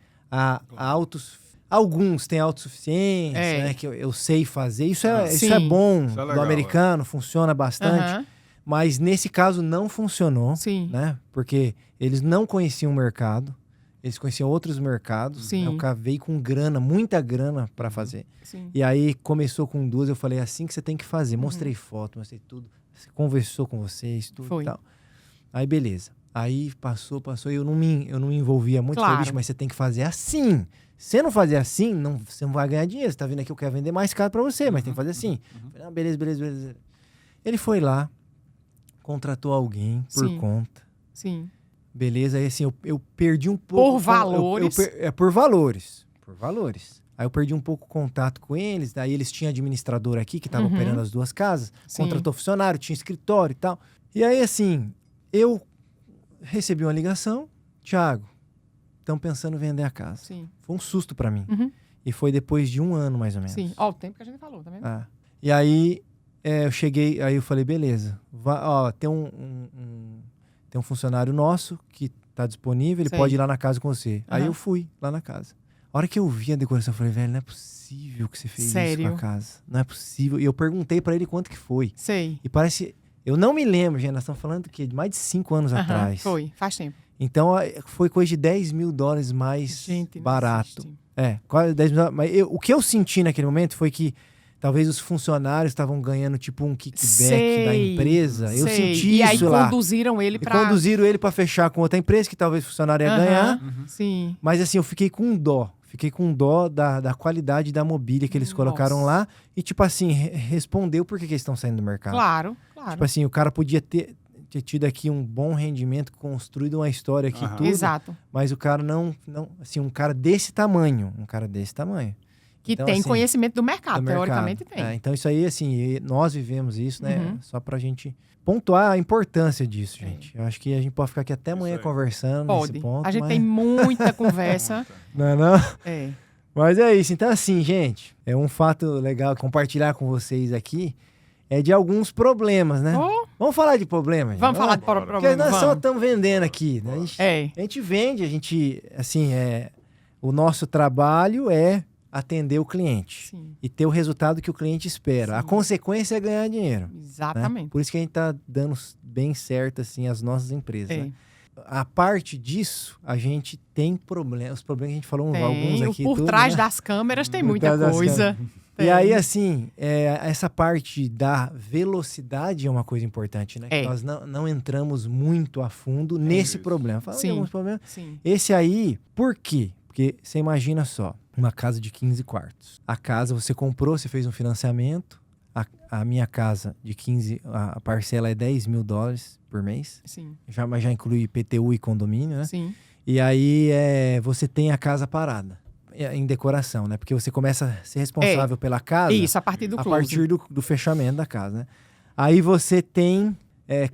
[SPEAKER 1] alguns têm autossuficiência, né? Que eu sei fazer. Isso é bom
[SPEAKER 3] Isso é legal,
[SPEAKER 1] do americano, funciona bastante. Mas nesse caso não funcionou,
[SPEAKER 2] Sim.
[SPEAKER 1] né? Porque eles não conheciam o mercado. Eles conheciam outros mercados.
[SPEAKER 2] Sim.
[SPEAKER 1] Né? O cara veio com grana, muita grana para fazer.
[SPEAKER 2] Sim.
[SPEAKER 1] E aí começou com 2, eu falei, assim que você tem que fazer. Mostrei foto, mostrei tudo. Conversou com vocês, tudo
[SPEAKER 2] Foi.
[SPEAKER 1] e tal. Aí beleza. Aí passou, e eu não me envolvia muito.
[SPEAKER 2] Claro.
[SPEAKER 1] Falei, bicho, mas você tem que fazer assim. Se você não fazer assim, você não vai ganhar dinheiro. Você tá vindo aqui, eu quero vender mais caro pra você, mas tem que fazer assim. Falei, beleza. Ele foi lá, contratou alguém por
[SPEAKER 2] Sim.
[SPEAKER 1] conta.
[SPEAKER 2] Sim.
[SPEAKER 1] Beleza, aí assim, eu perdi um pouco...
[SPEAKER 2] Por valores.
[SPEAKER 1] Por valores. Por valores. Aí eu perdi um pouco o contato com eles, daí eles tinham administrador aqui, que estava operando as 2 casas,
[SPEAKER 2] Sim.
[SPEAKER 1] contratou funcionário, tinha escritório e tal. E aí, assim, eu recebi uma ligação, Thiago, estão pensando em vender a casa.
[SPEAKER 2] Sim.
[SPEAKER 1] Foi um susto pra mim. E foi depois de 1 ano, mais ou menos.
[SPEAKER 2] Sim. Ó, o tempo que a gente falou, tá vendo?
[SPEAKER 1] E aí, eu cheguei, aí eu falei, beleza, tem um funcionário nosso que tá disponível, ele
[SPEAKER 2] Sei.
[SPEAKER 1] pode ir lá na casa com você. Aí eu fui lá na casa. A hora que eu vi a decoração, eu falei, velho, não é possível que você fez isso com a casa. Não é possível. E eu perguntei pra ele quanto que foi.
[SPEAKER 2] Sei.
[SPEAKER 1] E parece... Eu não me lembro, gente, nós estamos falando do quê? De mais de 5 anos atrás.
[SPEAKER 2] Foi, faz tempo.
[SPEAKER 1] Então, foi coisa de $10 mil mais
[SPEAKER 2] Gente, não
[SPEAKER 1] barato.
[SPEAKER 2] existe.
[SPEAKER 1] Quase 10 mil. Mas o que eu senti naquele momento foi que talvez os funcionários estavam ganhando tipo um kickback da empresa. Eu senti
[SPEAKER 2] e
[SPEAKER 1] isso
[SPEAKER 2] aí
[SPEAKER 1] lá.
[SPEAKER 2] Conduziram ele
[SPEAKER 1] E
[SPEAKER 2] pra...
[SPEAKER 1] conduziram ele para fechar com outra empresa que talvez o funcionário ia ganhar.
[SPEAKER 2] Sim.
[SPEAKER 1] Mas assim, eu fiquei com dó. Fiquei com dó da qualidade da mobília que eles colocaram lá. E tipo assim, respondeu por que eles estão saindo do mercado.
[SPEAKER 2] Claro.
[SPEAKER 1] Tipo assim, o cara podia ter tido aqui um bom rendimento, construído uma história aqui tudo.
[SPEAKER 2] Exato.
[SPEAKER 1] Mas o cara não... Assim, um cara desse tamanho.
[SPEAKER 2] Que
[SPEAKER 1] Então,
[SPEAKER 2] tem
[SPEAKER 1] assim,
[SPEAKER 2] conhecimento do mercado, teoricamente tem.
[SPEAKER 1] Então isso aí, assim, nós vivemos isso, né? Só pra gente pontuar a importância disso, gente. Eu acho que a gente pode ficar aqui até amanhã conversando nesse ponto.
[SPEAKER 2] A gente tem muita conversa.
[SPEAKER 1] Não?
[SPEAKER 2] É.
[SPEAKER 1] Mas é isso. Então, assim, gente, é um fato legal compartilhar com vocês aqui. É de alguns problemas, né? Vamos falar de problemas? Gente?
[SPEAKER 2] Vamos falar de
[SPEAKER 1] Porque
[SPEAKER 2] problemas.
[SPEAKER 1] nós só estamos vendendo aqui. Né? A gente vende, assim, o nosso trabalho é atender o cliente.
[SPEAKER 2] Sim.
[SPEAKER 1] E ter o resultado que o cliente espera.
[SPEAKER 2] Sim.
[SPEAKER 1] A consequência é ganhar dinheiro.
[SPEAKER 2] Exatamente.
[SPEAKER 1] Né? Por isso que a gente tá dando bem certo, assim, as nossas empresas. Né? A parte disso, a gente tem problemas. Os problemas que a gente falou, alguns aqui.
[SPEAKER 2] Por
[SPEAKER 1] tudo,
[SPEAKER 2] trás
[SPEAKER 1] né?
[SPEAKER 2] das câmeras tem
[SPEAKER 1] Por
[SPEAKER 2] muita
[SPEAKER 1] trás das
[SPEAKER 2] coisa.
[SPEAKER 1] câmeras. E aí, assim, essa parte da velocidade é uma coisa importante, né? Que nós não entramos muito a fundo nesse problema. Falamos de alguns problemas.
[SPEAKER 2] Sim.
[SPEAKER 1] Esse aí, por quê? Porque você imagina só, uma casa de 15 quartos. A casa você comprou, você fez um financiamento. A minha casa de 15, a parcela é $10.000 por mês.
[SPEAKER 2] Sim.
[SPEAKER 1] Mas já inclui IPTU e condomínio, né?
[SPEAKER 2] Sim.
[SPEAKER 1] E aí você tem a casa parada em decoração, né? Porque você começa a ser responsável pela casa.
[SPEAKER 2] Isso, a partir do closing.
[SPEAKER 1] A partir do fechamento da casa, né? Aí você tem,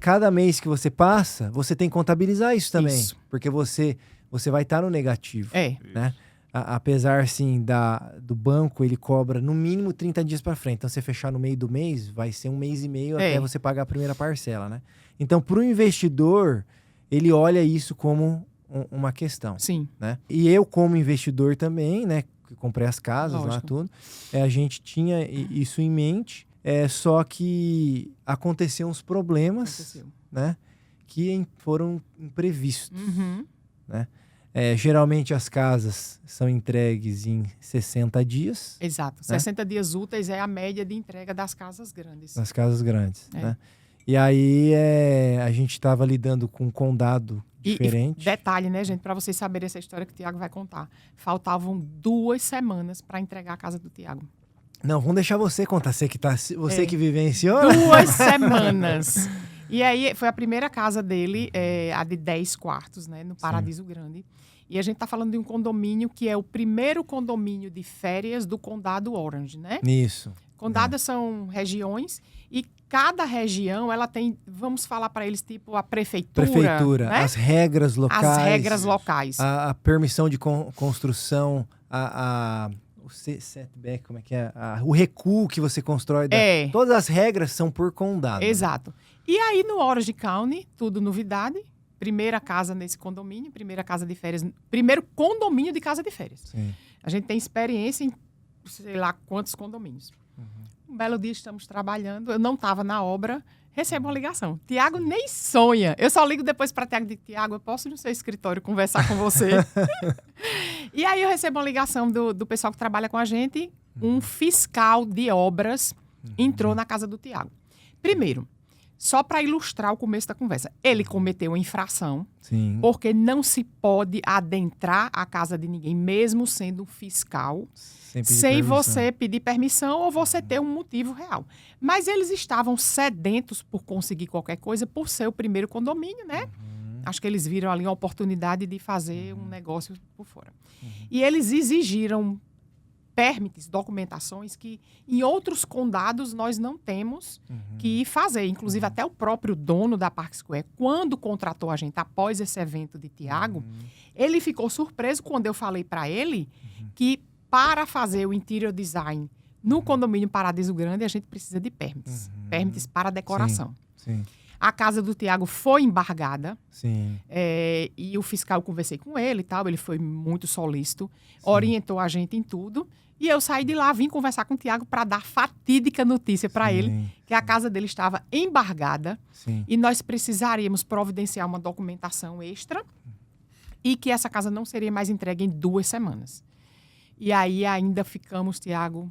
[SPEAKER 1] cada mês que você passa, você tem que contabilizar isso também. Isso. Porque você vai estar no negativo, né? Apesar, assim, do banco, ele cobra no mínimo 30 dias para frente. Então, você fechar no meio do mês, vai ser 1 mês e meio até você pagar a primeira parcela, né? Então, para o investidor, ele olha isso como uma questão.
[SPEAKER 2] Sim.
[SPEAKER 1] Né? E eu, como investidor também, né? Que comprei as casas lá, tudo. A gente tinha isso em mente. Só que aconteceram uns problemas, né? Que foram imprevistos, né? Geralmente as casas são entregues em 60 dias.
[SPEAKER 2] Exato. Né? 60 dias úteis é a média de entrega das casas grandes.
[SPEAKER 1] Das casas grandes, né? E aí a gente estava lidando com um condado diferente.
[SPEAKER 2] E detalhe, né, gente? Para vocês saberem essa história que o Tiago vai contar. Faltavam 2 semanas para entregar a casa do Tiago.
[SPEAKER 1] Não, vamos deixar você contar. Você que vivenciou.
[SPEAKER 2] 2 semanas. E aí, foi a primeira casa dele, a de 10 quartos, né? No Paradiso Grande. E a gente tá falando de um condomínio que é o primeiro condomínio de férias do Condado Orange, né?
[SPEAKER 1] Isso.
[SPEAKER 2] Condados são regiões e cada região, ela tem, vamos falar para eles, tipo a prefeitura. Né?
[SPEAKER 1] As regras locais.
[SPEAKER 2] As regras locais.
[SPEAKER 1] A permissão de construção, o setback, como é que é? O recuo que você constrói. Todas as regras são por condado.
[SPEAKER 2] Exato. E aí, no Orange County, tudo novidade. Primeira casa nesse condomínio, primeira casa de férias, primeiro condomínio de casa de férias.
[SPEAKER 1] Sim.
[SPEAKER 2] A gente tem experiência em sei lá quantos condomínios. Um belo dia estamos trabalhando, eu não estava na obra, recebo uma ligação. Tiago nem sonha. Eu só ligo depois para Tiago e digo, Tiago, eu posso ir no seu escritório conversar com você? E aí eu recebo uma ligação do pessoal que trabalha com a gente, um fiscal de obras entrou na casa do Tiago. Primeiro, só para ilustrar o começo da conversa, ele cometeu uma infração, porque não se pode adentrar a casa de ninguém, mesmo sendo um fiscal, sem você pedir permissão ou você ter um motivo real. Mas eles estavam sedentos por conseguir qualquer coisa, por ser o primeiro condomínio, né? Acho que eles viram ali uma oportunidade de fazer um negócio por fora. E eles exigiram permites, documentações que em outros condados nós não temos que fazer. Inclusive, até o próprio dono da Park Square, quando contratou a gente após esse evento de Tiago, ele ficou surpreso quando eu falei para ele que para fazer o interior design no condomínio Paradiso Grande, a gente precisa de permites. Permites para decoração.
[SPEAKER 1] Sim.
[SPEAKER 2] A casa do Tiago foi embargada.
[SPEAKER 1] Sim.
[SPEAKER 2] E o fiscal, conversei com ele e tal, ele foi muito solícito, orientou a gente em tudo. E eu saí de lá, vim conversar com o Tiago para dar fatídica notícia para ele, que a casa dele estava embargada e nós precisaríamos providenciar uma documentação extra e que essa casa não seria mais entregue em 2 semanas. E aí ainda ficamos, Tiago,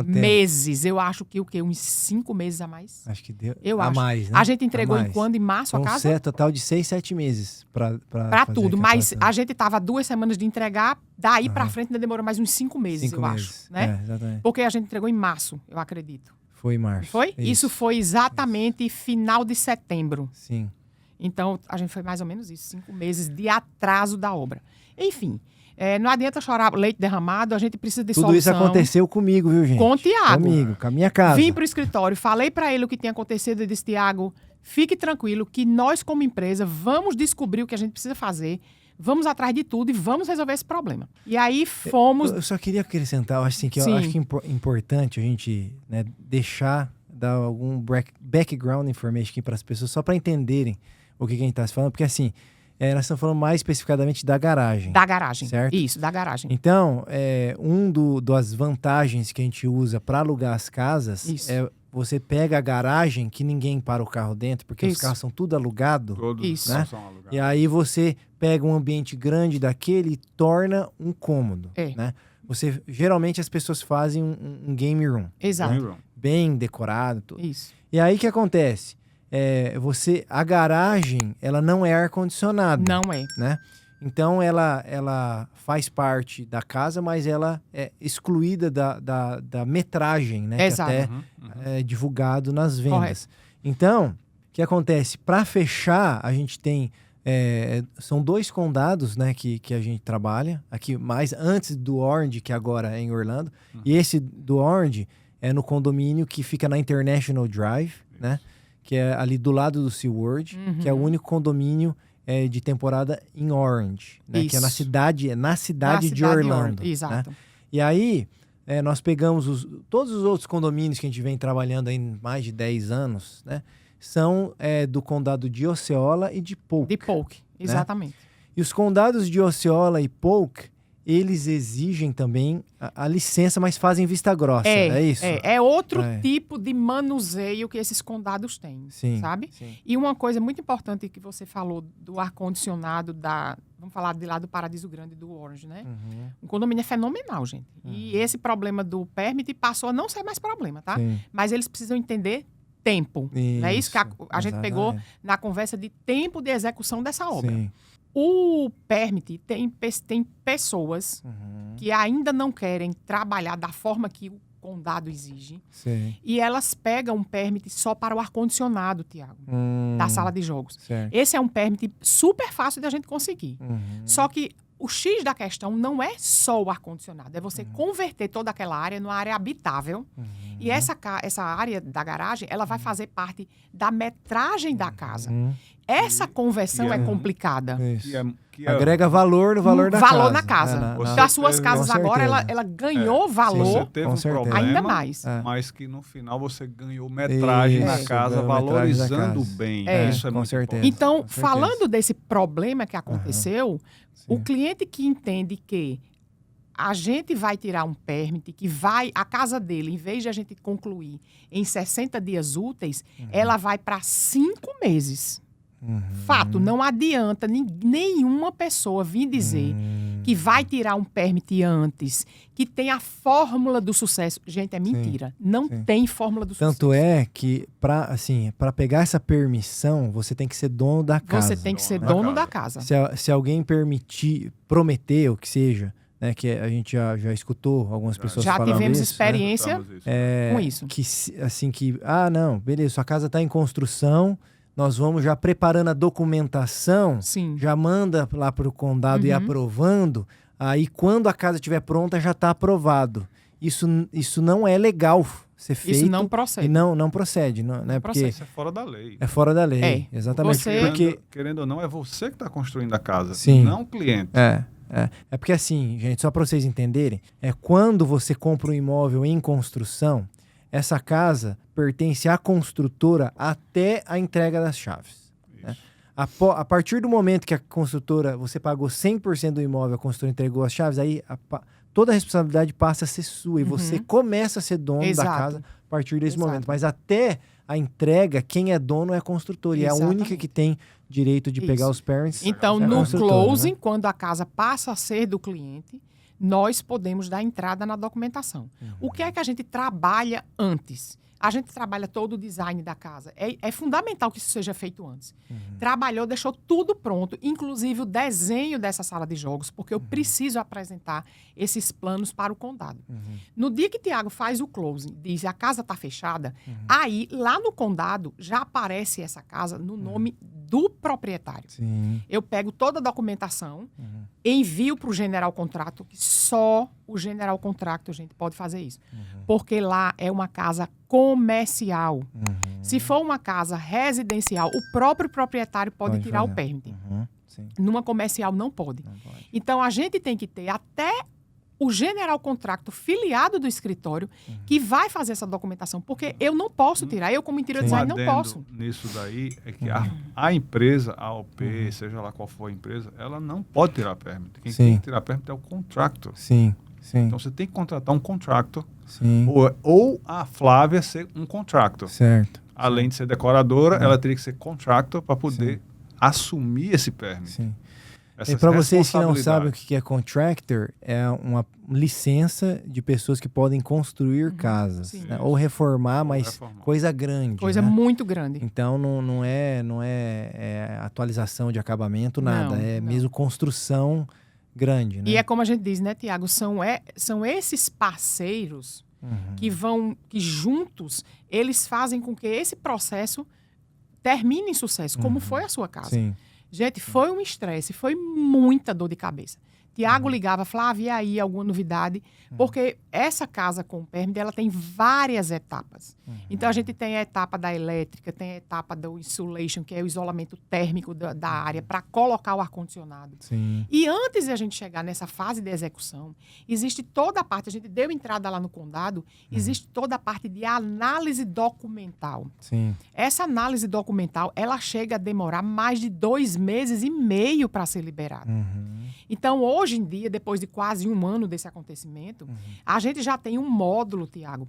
[SPEAKER 2] meses. Eu acho que uns 5 meses a mais.
[SPEAKER 1] Acho que deu
[SPEAKER 2] a
[SPEAKER 1] mais, né?
[SPEAKER 2] A gente entregou em quando? Em março a casa?
[SPEAKER 1] Um total de 6, 7 meses para
[SPEAKER 2] tudo. Mas a gente estava 2 semanas de entregar, daí para frente ainda demorou mais uns 5 meses, eu acho. Né?
[SPEAKER 1] Exatamente.
[SPEAKER 2] Porque a gente entregou em março, eu acredito.
[SPEAKER 1] Foi em março.
[SPEAKER 2] Foi? Isso foi exatamente final de setembro.
[SPEAKER 1] Sim.
[SPEAKER 2] Então, a gente foi mais ou menos isso, 5 meses de atraso da obra. Enfim, não adianta chorar leite derramado, a gente precisa de solução.
[SPEAKER 1] Tudo isso aconteceu comigo, viu, gente?
[SPEAKER 2] Com o Tiago.
[SPEAKER 1] Comigo, com a minha casa.
[SPEAKER 2] Vim para o escritório, falei para ele o que tinha acontecido e disse, Tiago, fique tranquilo que nós, como empresa, vamos descobrir o que a gente precisa fazer, vamos atrás de tudo e vamos resolver esse problema. E aí fomos...
[SPEAKER 1] Eu só queria acrescentar, eu acho que é importante a gente, né, dar algum background information aqui para as pessoas, só para entenderem o que a gente está falando, porque assim... nós estamos falando mais especificadamente da garagem.
[SPEAKER 2] Da garagem,
[SPEAKER 1] certo?
[SPEAKER 2] Isso, da garagem.
[SPEAKER 1] Então, das vantagens que a gente usa para alugar as casas é você pega a garagem que ninguém para o carro dentro, porque os carros são tudo alugados.
[SPEAKER 3] Todos
[SPEAKER 1] né?
[SPEAKER 3] são alugados.
[SPEAKER 1] E aí você pega um ambiente grande daquele e torna um cômodo. Né? Geralmente as pessoas fazem um game room.
[SPEAKER 2] Exato.
[SPEAKER 3] Game room.
[SPEAKER 1] Bem decorado, tudo.
[SPEAKER 2] Isso.
[SPEAKER 1] E aí o que acontece? A garagem, ela não é ar-condicionada.
[SPEAKER 2] Não é.
[SPEAKER 1] Né? Então ela faz parte da casa, mas ela é excluída da metragem, né?
[SPEAKER 2] Exato.
[SPEAKER 1] Que até é divulgado nas vendas.
[SPEAKER 2] Correto.
[SPEAKER 1] Então, o que acontece? Para fechar, a gente tem... são 2 condados, né, que a gente trabalha. Aqui, mais antes do Orange, que agora é em Orlando. E esse do Orange é no condomínio que fica na International Drive, né? Que é ali do lado do SeaWorld, que é o único condomínio de temporada em Orange, né? Que é na cidade de Orlando.
[SPEAKER 2] Exato.
[SPEAKER 1] Né? E aí, nós pegamos todos os outros condomínios que a gente vem trabalhando aí mais de 10 anos, né? São do condado de Osceola e de Polk.
[SPEAKER 2] De Polk, exatamente.
[SPEAKER 1] Né? E os condados de Osceola e Polk, eles exigem também a licença, mas fazem vista grossa, é isso?
[SPEAKER 2] É outro tipo de manuseio que esses condados têm, sabe?
[SPEAKER 1] Sim.
[SPEAKER 2] E uma coisa muito importante que você falou do ar-condicionado vamos falar de lá do Paradiso Grande do Orange, né? O condomínio é fenomenal, gente. E esse problema do permit passou a não ser mais problema, tá?
[SPEAKER 1] Sim.
[SPEAKER 2] Mas eles precisam entender tempo. Não é isso que a gente pegou na conversa de tempo de execução dessa obra.
[SPEAKER 1] Sim.
[SPEAKER 2] O permit tem pessoas que ainda não querem trabalhar da forma que o condado exige.
[SPEAKER 1] Sim.
[SPEAKER 2] E elas pegam um permit só para o ar-condicionado, Tiago, da sala de jogos.
[SPEAKER 1] Certo.
[SPEAKER 2] Esse é um permit super fácil da gente conseguir. Só que o X da questão não é só o ar-condicionado, é você converter toda aquela área numa área habitável. E essa área da garagem, ela vai fazer parte da metragem da casa. Essa conversão é complicada.
[SPEAKER 1] Isso. Agrega valor no valor da casa.
[SPEAKER 2] Valor na casa. Das suas casas agora, ela ganhou valor.
[SPEAKER 3] Você teve um problema,
[SPEAKER 2] ainda mais.
[SPEAKER 3] Mas que no final você ganhou metragem na casa, valorizando bem. Isso é muito
[SPEAKER 1] certeza.
[SPEAKER 3] importante.
[SPEAKER 2] Então, falando desse problema que aconteceu, o cliente que entende que a gente vai tirar um permit, a casa dele, em vez de a gente concluir em 60 dias úteis, ela vai para 5 meses. Fato, não adianta nenhuma pessoa vir dizer que vai tirar um permit antes, que tem a fórmula do sucesso. Gente, é mentira. Não tem fórmula do sucesso.
[SPEAKER 1] Tanto é que, para pegar essa permissão, você tem que ser dono da casa.
[SPEAKER 2] Você tem que ser dono da casa.
[SPEAKER 1] Se alguém prometer o que seja, né, que a gente já escutou algumas pessoas falando isso.
[SPEAKER 2] Já tivemos
[SPEAKER 1] né?
[SPEAKER 2] experiência com isso.
[SPEAKER 1] Não, beleza, sua casa está em construção, nós vamos já preparando a documentação, já manda lá para o condado e aprovando, aí quando a casa estiver pronta já está aprovado. Isso não é legal ser feito.
[SPEAKER 2] Isso não procede.
[SPEAKER 1] E não procede. Né? Porque
[SPEAKER 3] isso é fora da lei.
[SPEAKER 1] É fora da lei, exatamente.
[SPEAKER 3] Querendo ou não, é você que está construindo a casa, não o cliente.
[SPEAKER 1] É porque assim, gente, só para vocês entenderem, quando você compra um imóvel em construção, essa casa pertence à construtora até a entrega das chaves. Né? A partir do momento que a construtora, você pagou 100% do imóvel, a construtora entregou as chaves, aí toda a responsabilidade passa a ser sua e você começa a ser dono da casa a partir desse momento. Mas até a entrega, quem é dono é a construtora. E é a única que tem direito de pegar os permits.
[SPEAKER 2] Então, no closing, né? Quando a casa passa a ser do cliente, nós podemos dar entrada na documentação. O que é que a gente trabalha antes? A gente trabalha todo o design da casa. É fundamental que isso seja feito antes. Trabalhou, deixou tudo pronto, inclusive o desenho dessa sala de jogos, porque eu preciso apresentar esses planos para o condado. No dia que o Tiago faz o closing, diz a casa está fechada, aí lá no condado já aparece essa casa no nome do proprietário. Eu pego toda a documentação, envio para o General Contractor, que só o General Contractor, gente, pode fazer isso. Porque lá é uma casa comercial. Se for uma casa residencial, o próprio proprietário pode tirar o permit. Numa comercial não pode. Então, a gente tem que ter até o General Contractor filiado do escritório que vai fazer essa documentação. Porque eu não posso tirar. Eu, como interior design, não posso.
[SPEAKER 3] Nisso daí é que a empresa, a OP, seja lá qual for a empresa, ela não pode tirar permit. Quem tem que tirar permit é o contractor. Então, você tem que contratar um contractor. Ou a Flávia ser um contractor.
[SPEAKER 1] Certo.
[SPEAKER 3] Além de ser decoradora, ela teria que ser contractor para poder assumir esse permit. essa
[SPEAKER 1] E para vocês que não
[SPEAKER 3] responsabilidade.
[SPEAKER 1] sabem o que é contractor, é uma licença de pessoas que podem construir casas,
[SPEAKER 2] sim.
[SPEAKER 1] né? Ou reformar, mas
[SPEAKER 3] reformar.
[SPEAKER 1] coisa grande.
[SPEAKER 2] Coisa
[SPEAKER 1] né?
[SPEAKER 2] muito grande.
[SPEAKER 1] Então não é atualização de acabamento, nada.
[SPEAKER 2] Não,
[SPEAKER 1] é
[SPEAKER 2] não.
[SPEAKER 1] mesmo construção grande, né?
[SPEAKER 2] E é como a gente diz, né, Tiago? São esses parceiros que juntos, eles fazem com que esse processo termine em sucesso, como foi a sua casa.
[SPEAKER 1] Sim.
[SPEAKER 2] Gente, foi um estresse, foi muita dor de cabeça. Tiago ligava, Flávia, e aí, alguma novidade? Porque essa casa com o PERMIT, ela tem várias etapas. Então, a gente tem a etapa da elétrica, tem a etapa do insulation, que é o isolamento térmico da área, para colocar o ar-condicionado.
[SPEAKER 1] Sim.
[SPEAKER 2] E antes de a gente chegar nessa fase de execução, existe toda a parte, a gente deu entrada lá no condado, existe toda a parte de análise documental.
[SPEAKER 1] Sim.
[SPEAKER 2] Essa análise documental, ela chega a demorar mais de 2,5 meses para ser liberada. Então, hoje em dia, depois de quase 1 ano desse acontecimento, a gente já tem um módulo, Tiago,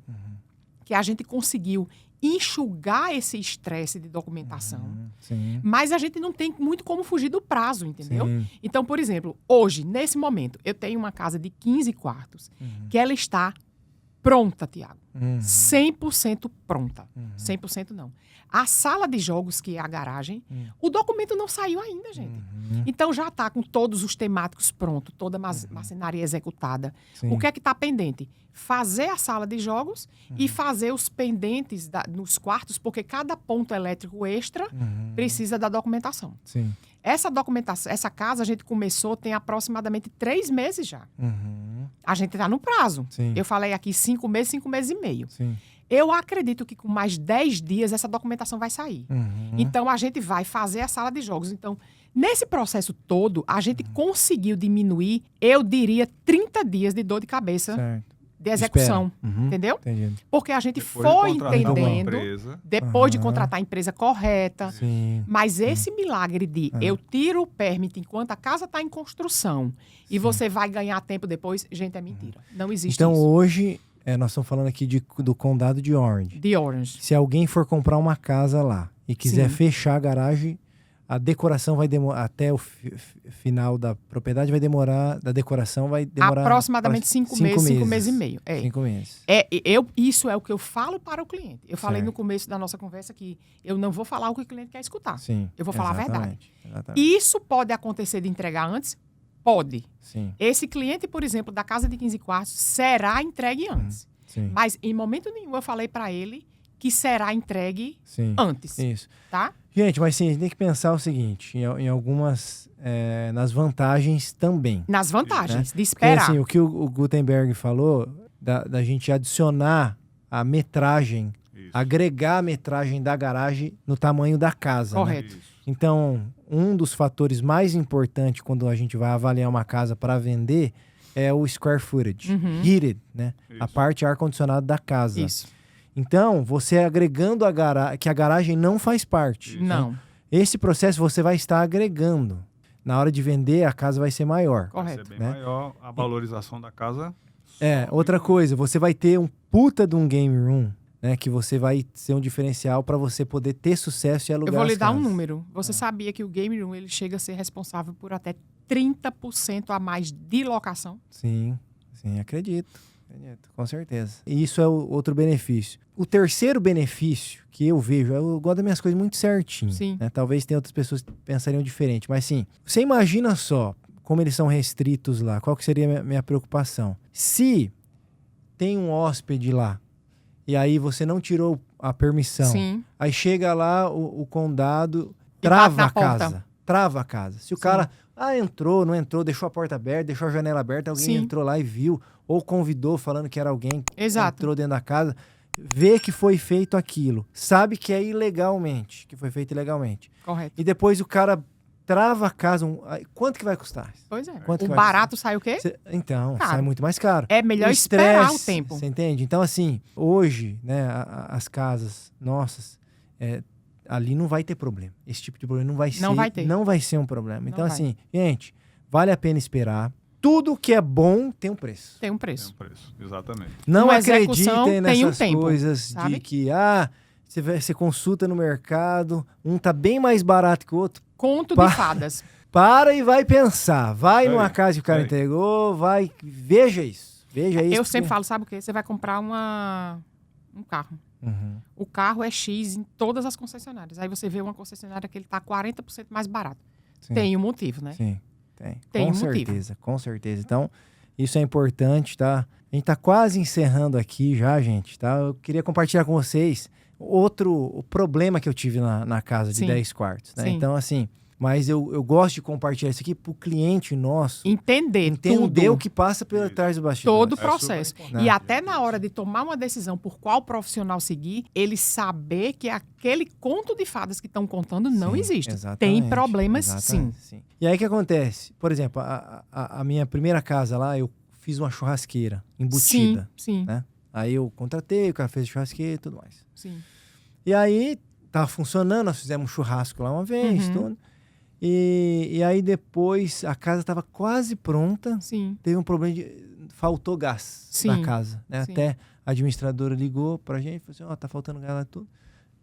[SPEAKER 2] que a gente conseguiu enxugar esse estresse de documentação,
[SPEAKER 1] Sim.
[SPEAKER 2] mas a gente não tem muito como fugir do prazo, entendeu?
[SPEAKER 1] Sim.
[SPEAKER 2] Então, por exemplo, hoje, nesse momento, eu tenho uma casa de 15 quartos, que ela está pronta, Tiago. 100% pronta. 100% não. A sala de jogos, que é a garagem, o documento não saiu ainda, gente. Então, já está com todos os temáticos prontos, toda a marcenaria executada.
[SPEAKER 1] Sim.
[SPEAKER 2] O que é que está pendente? Fazer a sala de jogos e fazer os pendentes nos quartos, porque cada ponto elétrico extra precisa da documentação.
[SPEAKER 1] Sim.
[SPEAKER 2] Essa documentação, essa casa a gente começou tem aproximadamente 3 meses já. A gente está no prazo.
[SPEAKER 1] Sim.
[SPEAKER 2] Eu falei aqui 5 meses, 5 meses e meio.
[SPEAKER 1] Sim.
[SPEAKER 2] Eu acredito que com mais 10 dias essa documentação vai sair. Então, a gente vai fazer a sala de jogos. Então, nesse processo todo, a gente conseguiu diminuir, eu diria, 30 dias de dor de cabeça
[SPEAKER 1] Certo.
[SPEAKER 2] de execução.
[SPEAKER 1] Espera.
[SPEAKER 2] Entendeu?
[SPEAKER 1] Entendido.
[SPEAKER 2] Porque a gente
[SPEAKER 3] Depois de
[SPEAKER 2] foi
[SPEAKER 3] contratar uma
[SPEAKER 2] entendendo,
[SPEAKER 3] empresa.
[SPEAKER 2] depois de contratar a empresa correta.
[SPEAKER 1] Sim.
[SPEAKER 2] Mas esse milagre de eu tiro o permit enquanto a casa está em construção e você vai ganhar tempo depois, gente, é mentira. Não existe
[SPEAKER 1] Então,
[SPEAKER 2] isso.
[SPEAKER 1] hoje, nós estamos falando aqui do condado de Orange.
[SPEAKER 2] De Orange.
[SPEAKER 1] Se alguém for comprar uma casa lá e quiser
[SPEAKER 2] Sim.
[SPEAKER 1] fechar a garagem, a decoração vai demorar até o final da propriedade da decoração vai demorar
[SPEAKER 2] Aproximadamente 5 meses, 5 meses e meio.
[SPEAKER 1] 5 meses.
[SPEAKER 2] Isso é o que eu falo para o cliente. Eu falei
[SPEAKER 1] Certo.
[SPEAKER 2] no começo da nossa conversa que eu não vou falar o que o cliente quer escutar.
[SPEAKER 1] Sim.
[SPEAKER 2] Eu vou falar a verdade.
[SPEAKER 1] Exatamente.
[SPEAKER 2] Isso pode acontecer de entregar antes? Pode.
[SPEAKER 1] Sim.
[SPEAKER 2] Esse cliente, por exemplo, da casa de 15 quartos, será entregue antes.
[SPEAKER 1] Sim.
[SPEAKER 2] Mas em momento nenhum eu falei para ele que será entregue
[SPEAKER 1] Sim.
[SPEAKER 2] antes,
[SPEAKER 1] Isso.
[SPEAKER 2] tá?
[SPEAKER 1] Gente, mas sim, a gente tem que pensar o seguinte, em algumas, nas vantagens também.
[SPEAKER 2] Nas vantagens de
[SPEAKER 1] Porque
[SPEAKER 2] esperar.
[SPEAKER 1] assim, o que o Gutenberg falou, da gente adicionar a metragem,
[SPEAKER 3] Isso.
[SPEAKER 1] agregar a metragem da garagem no tamanho da casa. Né?
[SPEAKER 2] Correto.
[SPEAKER 3] Isso.
[SPEAKER 1] Então, um dos fatores mais importantes quando a gente vai avaliar uma casa para vender é o square footage, heated, né?
[SPEAKER 3] Isso.
[SPEAKER 1] A parte ar-condicionado da casa.
[SPEAKER 2] Isso.
[SPEAKER 1] Então, você agregando que a garagem não faz parte.
[SPEAKER 3] Isso.
[SPEAKER 2] Não.
[SPEAKER 1] Esse processo você vai estar agregando. Na hora de vender, a casa vai ser maior.
[SPEAKER 3] Vai ser
[SPEAKER 2] Correto.
[SPEAKER 3] bem
[SPEAKER 1] né?
[SPEAKER 3] maior a valorização da casa.
[SPEAKER 1] Outra coisa, você vai ter um puta de um game room, né? Que você vai ser um diferencial para você poder ter sucesso e alugar
[SPEAKER 2] Eu vou lhe
[SPEAKER 1] as
[SPEAKER 2] dar um
[SPEAKER 1] casas.
[SPEAKER 2] número. Você sabia que o Game Room ele chega a ser responsável por até 30% a mais de locação?
[SPEAKER 1] Sim, acredito, com certeza. E isso é o outro benefício. O terceiro benefício que eu vejo, eu gosto das minhas coisas muito certinho.
[SPEAKER 2] Sim.
[SPEAKER 1] Né? Talvez tenha outras pessoas que pensariam diferente, mas sim, você imagina só como eles são restritos lá, qual que seria a minha preocupação? Se tem um hóspede lá, e aí você não tirou a permissão,
[SPEAKER 2] Sim.
[SPEAKER 1] aí chega lá o condado,
[SPEAKER 2] E
[SPEAKER 1] trava
[SPEAKER 2] bate na
[SPEAKER 1] a casa.
[SPEAKER 2] porta.
[SPEAKER 1] Trava a casa. Se o
[SPEAKER 2] Sim.
[SPEAKER 1] cara, entrou, não entrou, deixou a porta aberta, deixou a janela aberta, alguém
[SPEAKER 2] Sim.
[SPEAKER 1] entrou lá e viu, ou convidou falando que era alguém que
[SPEAKER 2] Exato.
[SPEAKER 1] entrou dentro da casa, vê que foi feito aquilo, sabe que é ilegalmente, que foi feito ilegalmente.
[SPEAKER 2] Correto.
[SPEAKER 1] E depois o cara trava a casa, quanto que vai custar?
[SPEAKER 2] Pois é.
[SPEAKER 1] Quanto
[SPEAKER 2] O
[SPEAKER 1] que vai
[SPEAKER 2] barato sai o quê?
[SPEAKER 1] Então,
[SPEAKER 2] Caro.
[SPEAKER 1] sai muito mais caro.
[SPEAKER 2] É melhor
[SPEAKER 1] O
[SPEAKER 2] esperar o
[SPEAKER 1] estresse,
[SPEAKER 2] tempo.
[SPEAKER 1] Você entende? Então, assim, hoje, né, as casas nossas, ali não vai ter problema. Esse tipo de problema não vai ser um problema.
[SPEAKER 2] Não
[SPEAKER 1] Então,
[SPEAKER 2] vai.
[SPEAKER 1] assim, gente, vale a pena esperar. Tudo que é bom tem um preço.
[SPEAKER 2] Tem um
[SPEAKER 3] Tem
[SPEAKER 2] preço.
[SPEAKER 3] um preço, exatamente.
[SPEAKER 1] Não
[SPEAKER 2] Uma execução
[SPEAKER 1] acreditem
[SPEAKER 2] tem um
[SPEAKER 1] nessas
[SPEAKER 2] tempo,
[SPEAKER 1] coisas
[SPEAKER 2] sabe?
[SPEAKER 1] de que, você consulta no mercado, um tá bem mais barato que o outro.
[SPEAKER 2] Conto
[SPEAKER 1] Pá.
[SPEAKER 2] de fadas.
[SPEAKER 1] Para e vai pensar. Vai
[SPEAKER 3] Aí,
[SPEAKER 1] numa casa que o cara
[SPEAKER 3] aí.
[SPEAKER 1] entregou, vai... Veja isso. Veja isso.
[SPEAKER 2] Eu sempre falo, sabe o quê? Você vai comprar um carro.
[SPEAKER 1] Uhum.
[SPEAKER 2] O carro é X em todas as concessionárias. Aí você vê uma concessionária que ele tá 40% mais barato.
[SPEAKER 1] Sim.
[SPEAKER 2] Tem um motivo, né?
[SPEAKER 1] Sim, tem.
[SPEAKER 2] Tem
[SPEAKER 1] Com
[SPEAKER 2] um motivo.
[SPEAKER 1] certeza, com certeza. Então, isso é importante, tá? A gente tá quase encerrando aqui já, gente, tá? Eu queria compartilhar com vocês o problema que eu tive na casa de
[SPEAKER 2] Sim.
[SPEAKER 1] 10 quartos, né?
[SPEAKER 2] Sim.
[SPEAKER 1] Então, assim, mas eu gosto de compartilhar isso aqui pro cliente nosso
[SPEAKER 2] Entender
[SPEAKER 1] entender
[SPEAKER 2] tudo.
[SPEAKER 1] o que passa pelo trás do bastidor.
[SPEAKER 2] Todo o
[SPEAKER 3] super
[SPEAKER 2] processo.
[SPEAKER 3] importante.
[SPEAKER 2] E até na hora de tomar uma decisão por qual profissional seguir, ele saber que aquele conto de fadas que estão contando não
[SPEAKER 1] Sim,
[SPEAKER 2] existe.
[SPEAKER 1] exatamente,
[SPEAKER 2] Tem problemas, sim.
[SPEAKER 1] sim. E aí o que acontece? Por exemplo, a minha primeira casa lá, eu fiz uma churrasqueira embutida.
[SPEAKER 2] Sim,
[SPEAKER 1] né? Aí eu contratei, o cara fez churrasqueira e tudo mais.
[SPEAKER 2] sim.
[SPEAKER 1] E aí tava funcionando, nós fizemos um churrasco lá uma vez,
[SPEAKER 2] Uhum.
[SPEAKER 1] tudo. E aí depois a casa tava quase pronta,
[SPEAKER 2] Sim.
[SPEAKER 1] teve um problema faltou gás
[SPEAKER 2] Sim,
[SPEAKER 1] na casa, né?
[SPEAKER 2] sim.
[SPEAKER 1] Até a administradora ligou pra gente e falou assim, ó, tá faltando gás lá tudo.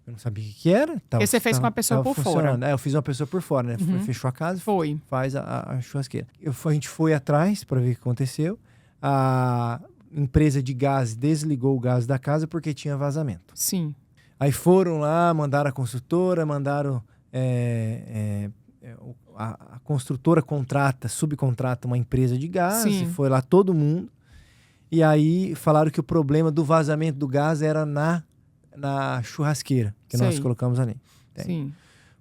[SPEAKER 1] Eu não sabia o que era.
[SPEAKER 2] Porque você fez com uma pessoa por fora.
[SPEAKER 1] Eu fiz uma pessoa por fora, né?
[SPEAKER 2] Uhum.
[SPEAKER 1] Fechou a casa,
[SPEAKER 2] Foi.
[SPEAKER 1] faz a churrasqueira. A gente foi atrás para ver o que aconteceu. A empresa de gás desligou o gás da casa porque tinha vazamento.
[SPEAKER 2] Sim.
[SPEAKER 1] Aí foram lá, mandaram a construtora, mandaram... a construtora subcontrata uma empresa de gás,
[SPEAKER 2] Sim.
[SPEAKER 1] e foi lá todo mundo. E aí falaram que o problema do vazamento do gás era na churrasqueira que nós
[SPEAKER 2] Sei.
[SPEAKER 1] colocamos ali.
[SPEAKER 2] Sim.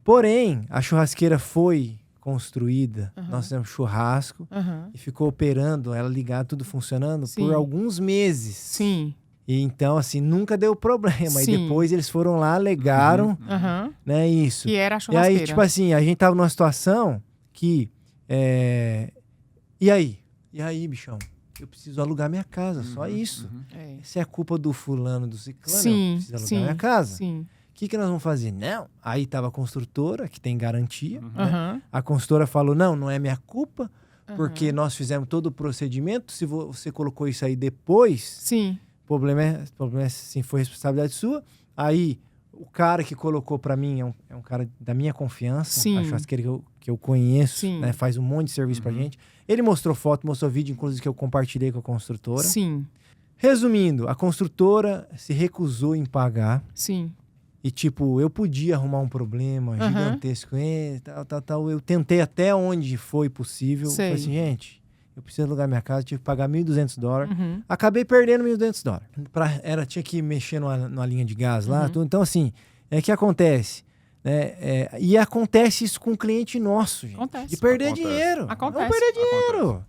[SPEAKER 1] Porém, a churrasqueira foi construída,
[SPEAKER 2] Uhum.
[SPEAKER 1] nós fizemos churrasco
[SPEAKER 2] Aham.
[SPEAKER 1] e ficou operando, ela ligada, tudo funcionando
[SPEAKER 2] Sim.
[SPEAKER 1] por alguns meses.
[SPEAKER 2] Sim.
[SPEAKER 1] E então, assim, nunca deu problema. E
[SPEAKER 2] Sim.
[SPEAKER 1] depois eles foram lá, alegaram,
[SPEAKER 2] Aham.
[SPEAKER 1] né, isso.
[SPEAKER 2] Que era a
[SPEAKER 1] E
[SPEAKER 2] churrasqueira.
[SPEAKER 1] aí, tipo assim, a gente tava numa situação que... E aí, bichão? Eu preciso alugar minha casa, só isso.
[SPEAKER 2] É.
[SPEAKER 1] Se é culpa do fulano, do ciclano, eu
[SPEAKER 2] Sim,
[SPEAKER 1] preciso alugar
[SPEAKER 2] sim,
[SPEAKER 1] minha casa.
[SPEAKER 2] sim.
[SPEAKER 1] O que nós vamos fazer? Não. Aí tava a construtora, que tem garantia. Né?
[SPEAKER 2] Aham.
[SPEAKER 1] A consultora falou, não é minha culpa,
[SPEAKER 2] Aham.
[SPEAKER 1] porque nós fizemos todo o procedimento, se você colocou isso aí depois,
[SPEAKER 2] Sim.
[SPEAKER 1] o problema é sim, foi responsabilidade sua. Aí, o cara que colocou pra mim é um cara da minha confiança,
[SPEAKER 2] Sim.
[SPEAKER 1] a churrasqueira que eu conheço,
[SPEAKER 2] Sim.
[SPEAKER 1] né, faz um monte de serviço pra gente. Ele mostrou foto, mostrou vídeo, inclusive, que eu compartilhei com a construtora.
[SPEAKER 2] Sim.
[SPEAKER 1] Resumindo, a construtora se recusou em pagar.
[SPEAKER 2] Sim.
[SPEAKER 1] E, tipo, eu podia arrumar um problema
[SPEAKER 2] Aham.
[SPEAKER 1] gigantesco com ele, tal. Eu tentei até onde foi possível.
[SPEAKER 2] Sei.
[SPEAKER 1] Falei assim, gente, eu preciso alugar minha casa, tive que pagar $1.200.
[SPEAKER 2] Uhum.
[SPEAKER 1] Acabei perdendo $1.200. Tinha que mexer numa linha de gás lá,
[SPEAKER 2] Uhum.
[SPEAKER 1] tudo. Então, assim, que acontece? Né? E acontece isso com um cliente nosso, gente.
[SPEAKER 2] Acontece.
[SPEAKER 1] De perder
[SPEAKER 3] Acontece.
[SPEAKER 1] dinheiro.
[SPEAKER 2] Acontece.
[SPEAKER 1] Não perder dinheiro.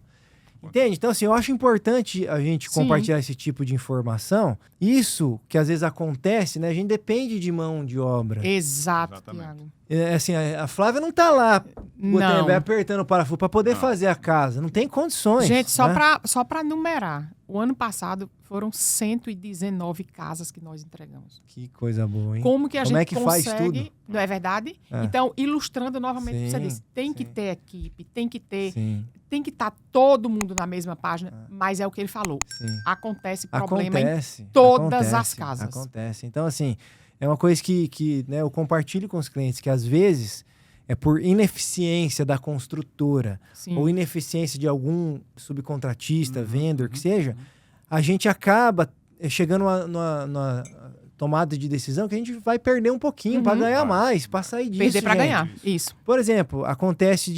[SPEAKER 1] Entende? Então, assim, eu acho importante a gente
[SPEAKER 2] Sim.
[SPEAKER 1] compartilhar esse tipo de informação. Isso que às vezes acontece, né? A gente depende de mão de obra.
[SPEAKER 2] Exato,
[SPEAKER 3] Exatamente.
[SPEAKER 2] Tiago.
[SPEAKER 1] Assim, a Flávia não tá lá
[SPEAKER 2] Não.
[SPEAKER 1] apertando o parafuso para poder fazer a casa. Não tem condições.
[SPEAKER 2] Gente,
[SPEAKER 1] né?
[SPEAKER 2] só pra numerar. O ano passado foram 119 casas que nós entregamos.
[SPEAKER 1] Que coisa boa, hein?
[SPEAKER 2] Como que a
[SPEAKER 1] Como
[SPEAKER 2] gente
[SPEAKER 1] é que faz
[SPEAKER 2] consegue...
[SPEAKER 1] tudo?
[SPEAKER 2] Não é verdade?
[SPEAKER 1] É.
[SPEAKER 2] Então, ilustrando novamente o que você
[SPEAKER 1] Sim,
[SPEAKER 2] disse. Tem que
[SPEAKER 1] sim.
[SPEAKER 2] ter equipe, tem que ter...
[SPEAKER 1] Sim,
[SPEAKER 2] Tem que estar todo mundo na mesma página, mas é o que ele falou.
[SPEAKER 1] sim.
[SPEAKER 2] Acontece problema
[SPEAKER 1] Acontece.
[SPEAKER 2] todas as casas.
[SPEAKER 1] Acontece. Então, assim, é uma coisa que né, eu compartilho com os clientes, que às vezes é por ineficiência da construtora
[SPEAKER 2] Sim.
[SPEAKER 1] ou ineficiência de algum subcontratista, vendedor, que seja, a gente acaba chegando numa tomada de decisão que a gente vai perder um pouquinho para ganhar mais, para sair disso.
[SPEAKER 2] Perder pra
[SPEAKER 1] gente.
[SPEAKER 2] ganhar. Isso.
[SPEAKER 1] Por exemplo, acontece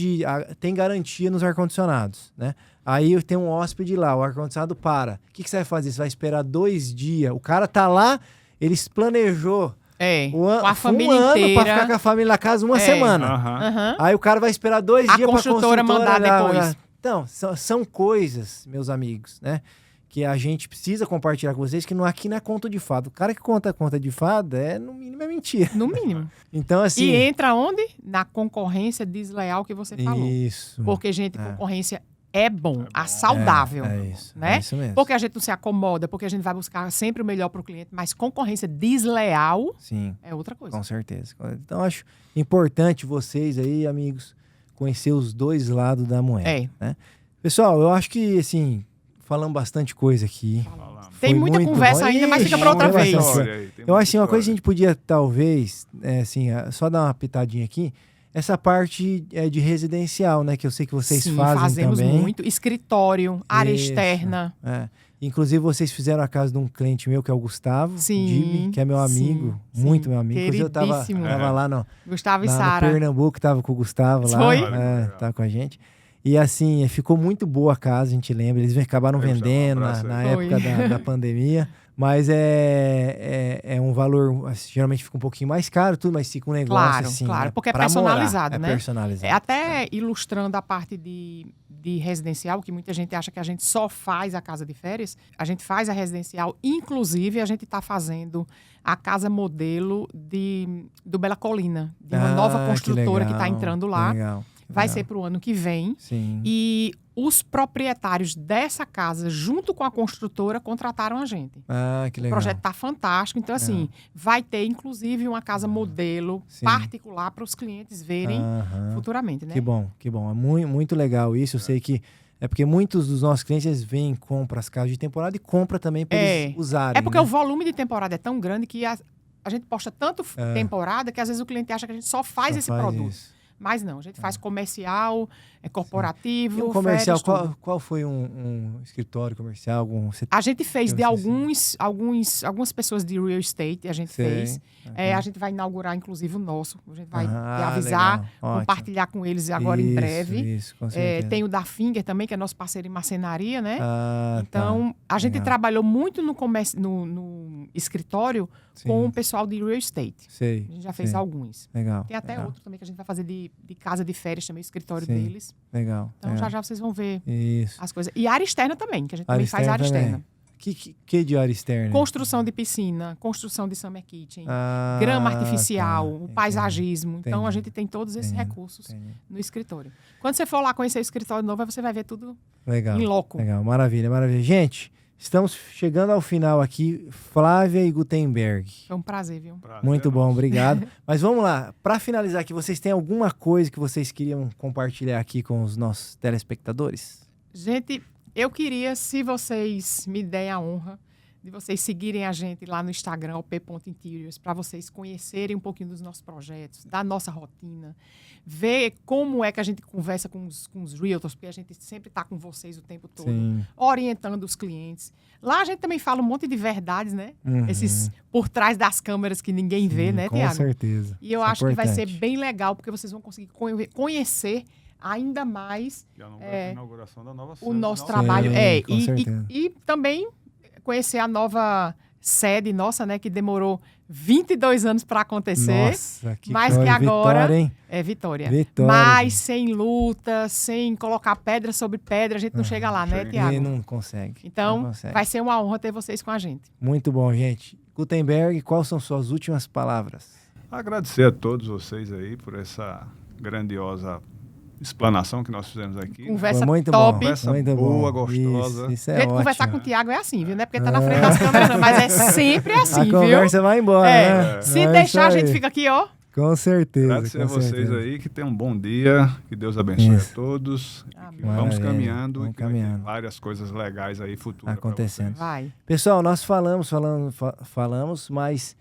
[SPEAKER 1] tem garantia nos ar-condicionados, né? Aí tem um hóspede lá, o ar-condicionado para. O que você vai fazer? Você vai esperar 2 dias. O cara tá lá, ele planejou
[SPEAKER 2] Com a família
[SPEAKER 1] um ano pra
[SPEAKER 2] inteira.
[SPEAKER 1] ficar com a família na casa uma semana.
[SPEAKER 2] Aham.
[SPEAKER 1] Aí o cara vai esperar 2
[SPEAKER 2] A
[SPEAKER 1] dias pra
[SPEAKER 2] construtora mandar depois.
[SPEAKER 1] Então, são coisas, meus amigos, né? Que a gente precisa compartilhar com vocês, que aqui não é conto de fada. O cara que conta de fada, no mínimo, é mentira.
[SPEAKER 2] No mínimo.
[SPEAKER 1] Então, assim...
[SPEAKER 2] E entra onde? Na concorrência desleal que você falou.
[SPEAKER 1] Isso.
[SPEAKER 2] Porque, gente, concorrência é bom, saudável.
[SPEAKER 1] É isso.
[SPEAKER 2] Né?
[SPEAKER 1] É isso mesmo.
[SPEAKER 2] Porque a gente não se acomoda, porque a gente vai buscar sempre o melhor para o cliente, mas concorrência desleal
[SPEAKER 1] Sim,
[SPEAKER 2] é outra coisa.
[SPEAKER 1] com certeza. Então, acho importante vocês aí, amigos, conhecer os dois lados da moeda.
[SPEAKER 2] É.
[SPEAKER 1] Né? Pessoal, eu acho que, assim, falamos bastante coisa aqui.
[SPEAKER 2] Tem
[SPEAKER 1] Foi
[SPEAKER 2] muita
[SPEAKER 1] muito
[SPEAKER 2] conversa
[SPEAKER 1] bom.
[SPEAKER 2] ainda, mas fica
[SPEAKER 1] Ixi,
[SPEAKER 2] para outra
[SPEAKER 1] tem
[SPEAKER 2] vez.
[SPEAKER 1] bastante. Eu acho assim, uma coisa que a gente podia, talvez, assim, só dar uma pitadinha aqui, essa parte de residencial, né? Que eu sei que vocês
[SPEAKER 2] fazemos
[SPEAKER 1] também.
[SPEAKER 2] muito. Escritório, área externa.
[SPEAKER 1] Inclusive, vocês fizeram a casa de um cliente meu, que é o Gustavo Dibe, que é meu amigo, muito meu amigo. Inclusive, eu tava lá no
[SPEAKER 2] Gustavo e Sara.
[SPEAKER 1] Pernambuco, tava com o Gustavo lá.
[SPEAKER 2] Foi?
[SPEAKER 1] Tava com a gente. E assim, ficou muito boa a casa, a gente lembra. Eles acabaram vendendo na época da pandemia. Mas é um valor, assim, geralmente fica um pouquinho mais caro, tudo, mas fica um negócio assim.
[SPEAKER 2] Claro,
[SPEAKER 1] né?
[SPEAKER 2] porque é personalizado, né?
[SPEAKER 1] É personalizado.
[SPEAKER 2] Até ilustrando a parte de residencial, que muita gente acha que a gente só faz a casa de férias, a gente faz a residencial, inclusive a gente está fazendo a casa modelo do Bela Colina, de uma nova construtora que está entrando lá.
[SPEAKER 1] Legal.
[SPEAKER 2] Vai ser para o ano que vem.
[SPEAKER 1] Sim.
[SPEAKER 2] E os proprietários dessa casa, junto com a construtora, contrataram a gente.
[SPEAKER 1] Que legal.
[SPEAKER 2] O projeto está fantástico. Então, assim, vai ter, inclusive, uma casa modelo particular para os clientes verem futuramente, né?
[SPEAKER 1] Que bom. É muito, muito legal isso. Eu sei que é porque muitos dos nossos clientes eles vêm, compram as casas de temporada e compram também para eles usarem.
[SPEAKER 2] É porque o volume de temporada é tão grande que a gente posta tanto temporada que às vezes o cliente acha que a gente só faz esse produto.
[SPEAKER 1] Isso.
[SPEAKER 2] Mas não, a gente faz comercial, corporativo,
[SPEAKER 1] e um comercial,
[SPEAKER 2] férias,
[SPEAKER 1] qual foi um escritório comercial?
[SPEAKER 2] A gente fez de algumas pessoas de real estate, a gente fez. A gente vai inaugurar, inclusive, o nosso. A gente vai avisar, compartilhar com eles agora em breve.
[SPEAKER 1] Isso, com certeza.
[SPEAKER 2] Tem o da Finger também, que é nosso parceiro em marcenaria, né? Então, a gente trabalhou muito no escritório com o pessoal de real estate.
[SPEAKER 1] Sei,
[SPEAKER 2] a gente já fez alguns.
[SPEAKER 1] Legal.
[SPEAKER 2] Tem até outro também que a gente vai fazer de casa de férias também, o escritório deles.
[SPEAKER 1] Legal.
[SPEAKER 2] Então, já vocês vão ver
[SPEAKER 1] isso.
[SPEAKER 2] as coisas. E área externa também, que a gente também faz área externa.
[SPEAKER 1] Que de área externa?
[SPEAKER 2] Construção de piscina, construção de summer kitchen, grama artificial, o paisagismo. Então, a gente tem todos esses recursos no escritório. Quando você for lá conhecer o escritório novo, você vai ver tudo em loco.
[SPEAKER 1] Legal, maravilha. Gente, estamos chegando ao final aqui. Flávia e Gutenberg.
[SPEAKER 2] Foi um prazer, viu?
[SPEAKER 1] Muito bom, obrigado. Mas vamos lá, para finalizar aqui, vocês têm alguma coisa que vocês queriam compartilhar aqui com os nossos telespectadores?
[SPEAKER 2] Gente, eu queria, se vocês me derem a honra, de vocês seguirem a gente lá no Instagram, op.interiors, para vocês conhecerem um pouquinho dos nossos projetos, da nossa rotina, ver como é que a gente conversa com os realtors, porque a gente sempre está com vocês o tempo todo, orientando os clientes. Lá a gente também fala um monte de verdades, né? Esses por trás das câmeras que ninguém vê, né, Thiago?
[SPEAKER 1] Com certeza.
[SPEAKER 2] E eu acho que vai ser bem legal, porque vocês vão conseguir conhecer ainda mais
[SPEAKER 3] a inauguração da nova sede,
[SPEAKER 2] o nosso trabalho. E também conhecer a nova sede nossa, né, que demorou 22 anos para acontecer.
[SPEAKER 1] Nossa,
[SPEAKER 2] mas que agora
[SPEAKER 1] vitória, hein?
[SPEAKER 2] É vitória.
[SPEAKER 1] Mas
[SPEAKER 2] sem luta, sem colocar pedra sobre pedra, a gente não chega lá, né, Thiago?
[SPEAKER 1] Não consegue.
[SPEAKER 2] Então, vai ser uma honra ter vocês com a gente.
[SPEAKER 1] Muito bom, gente. Gutenberg, quais são suas últimas palavras?
[SPEAKER 3] Agradecer a todos vocês aí por essa grandiosa explanação que nós fizemos aqui.
[SPEAKER 2] Conversa
[SPEAKER 1] muito
[SPEAKER 2] top.
[SPEAKER 1] Bom,
[SPEAKER 3] conversa
[SPEAKER 1] muito
[SPEAKER 3] boa,
[SPEAKER 1] bom.
[SPEAKER 3] gostosa.
[SPEAKER 1] Isso é ótimo.
[SPEAKER 2] Conversar com o Thiago é assim, viu? Não é porque tá na frente das câmeras, não, mas é sempre assim, viu?
[SPEAKER 1] A conversa vai embora, né?
[SPEAKER 2] Se deixar, a gente fica aqui, ó.
[SPEAKER 1] Com certeza.
[SPEAKER 3] Agradecer a vocês aí, que tenham um bom dia, que Deus abençoe a todos. Que vamos caminhando e que vai ter várias coisas legais aí futuras
[SPEAKER 1] acontecendo.
[SPEAKER 2] Vai.
[SPEAKER 1] Pessoal, nós falamos, mas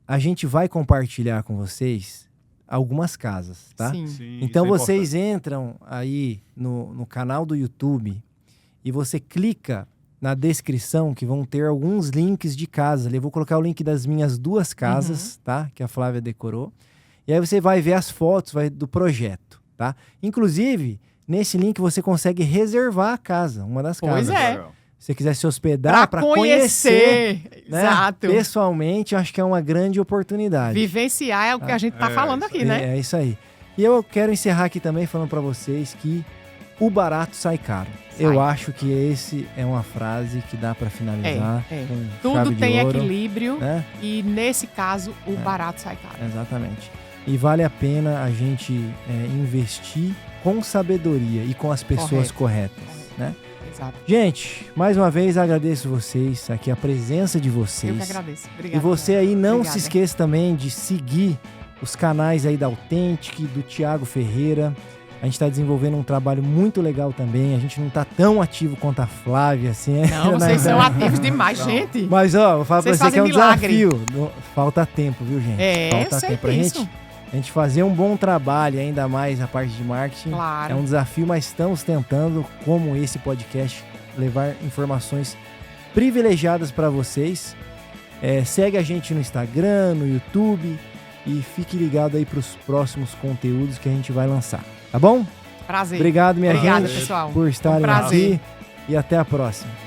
[SPEAKER 1] a gente vai compartilhar com vocês algumas casas, tá?
[SPEAKER 2] Sim,
[SPEAKER 1] então vocês entram aí no canal do YouTube e você clica na descrição que vão ter alguns links de casa. Eu vou colocar o link das minhas 2 casas, tá? Que a Flávia decorou. E aí você vai ver as fotos do projeto, tá? Inclusive, nesse link você consegue reservar a casa, uma das casas.
[SPEAKER 2] Pois é.
[SPEAKER 1] Se você quiser se hospedar para conhecer, né?
[SPEAKER 2] Exato.
[SPEAKER 1] Pessoalmente, eu acho que é uma grande oportunidade.
[SPEAKER 2] Vivenciar é o que a gente tá falando aqui, né?
[SPEAKER 1] É isso aí. E eu quero encerrar aqui também falando para vocês que o barato sai caro. Eu acho que esse é uma frase que dá para finalizar.
[SPEAKER 2] Tudo tem equilíbrio, né? E nesse caso o barato sai caro.
[SPEAKER 1] Exatamente. E vale a pena a gente investir com sabedoria e com as pessoas corretas, né?
[SPEAKER 2] Exato.
[SPEAKER 1] Gente, mais uma vez agradeço vocês, aqui a presença de vocês.
[SPEAKER 2] Eu que agradeço. Obrigada.
[SPEAKER 1] E você aí não se esqueça também de seguir os canais aí da Authentic, do Thiago Ferreira. A gente está desenvolvendo um trabalho muito legal também. A gente não está tão ativo quanto a Flávia, assim.
[SPEAKER 2] Não, vocês são ativos demais, gente.
[SPEAKER 1] Mas, ó, vou falar pra você que é um
[SPEAKER 2] milagre.
[SPEAKER 1] desafio. Falta tempo, viu, gente? Falta tempo pra gente A gente fazer um bom trabalho, ainda mais a parte de marketing,
[SPEAKER 2] Claro.
[SPEAKER 1] é um desafio, mas estamos tentando, como esse podcast, levar informações privilegiadas para vocês. Segue a gente no Instagram, no YouTube e fique ligado aí para os próximos conteúdos que a gente vai lançar, tá bom?
[SPEAKER 2] Prazer.
[SPEAKER 1] Obrigado, minha
[SPEAKER 2] Obrigada,
[SPEAKER 1] gente,
[SPEAKER 2] pessoal.
[SPEAKER 1] por estarem
[SPEAKER 2] prazer.
[SPEAKER 1] aqui e até a próxima.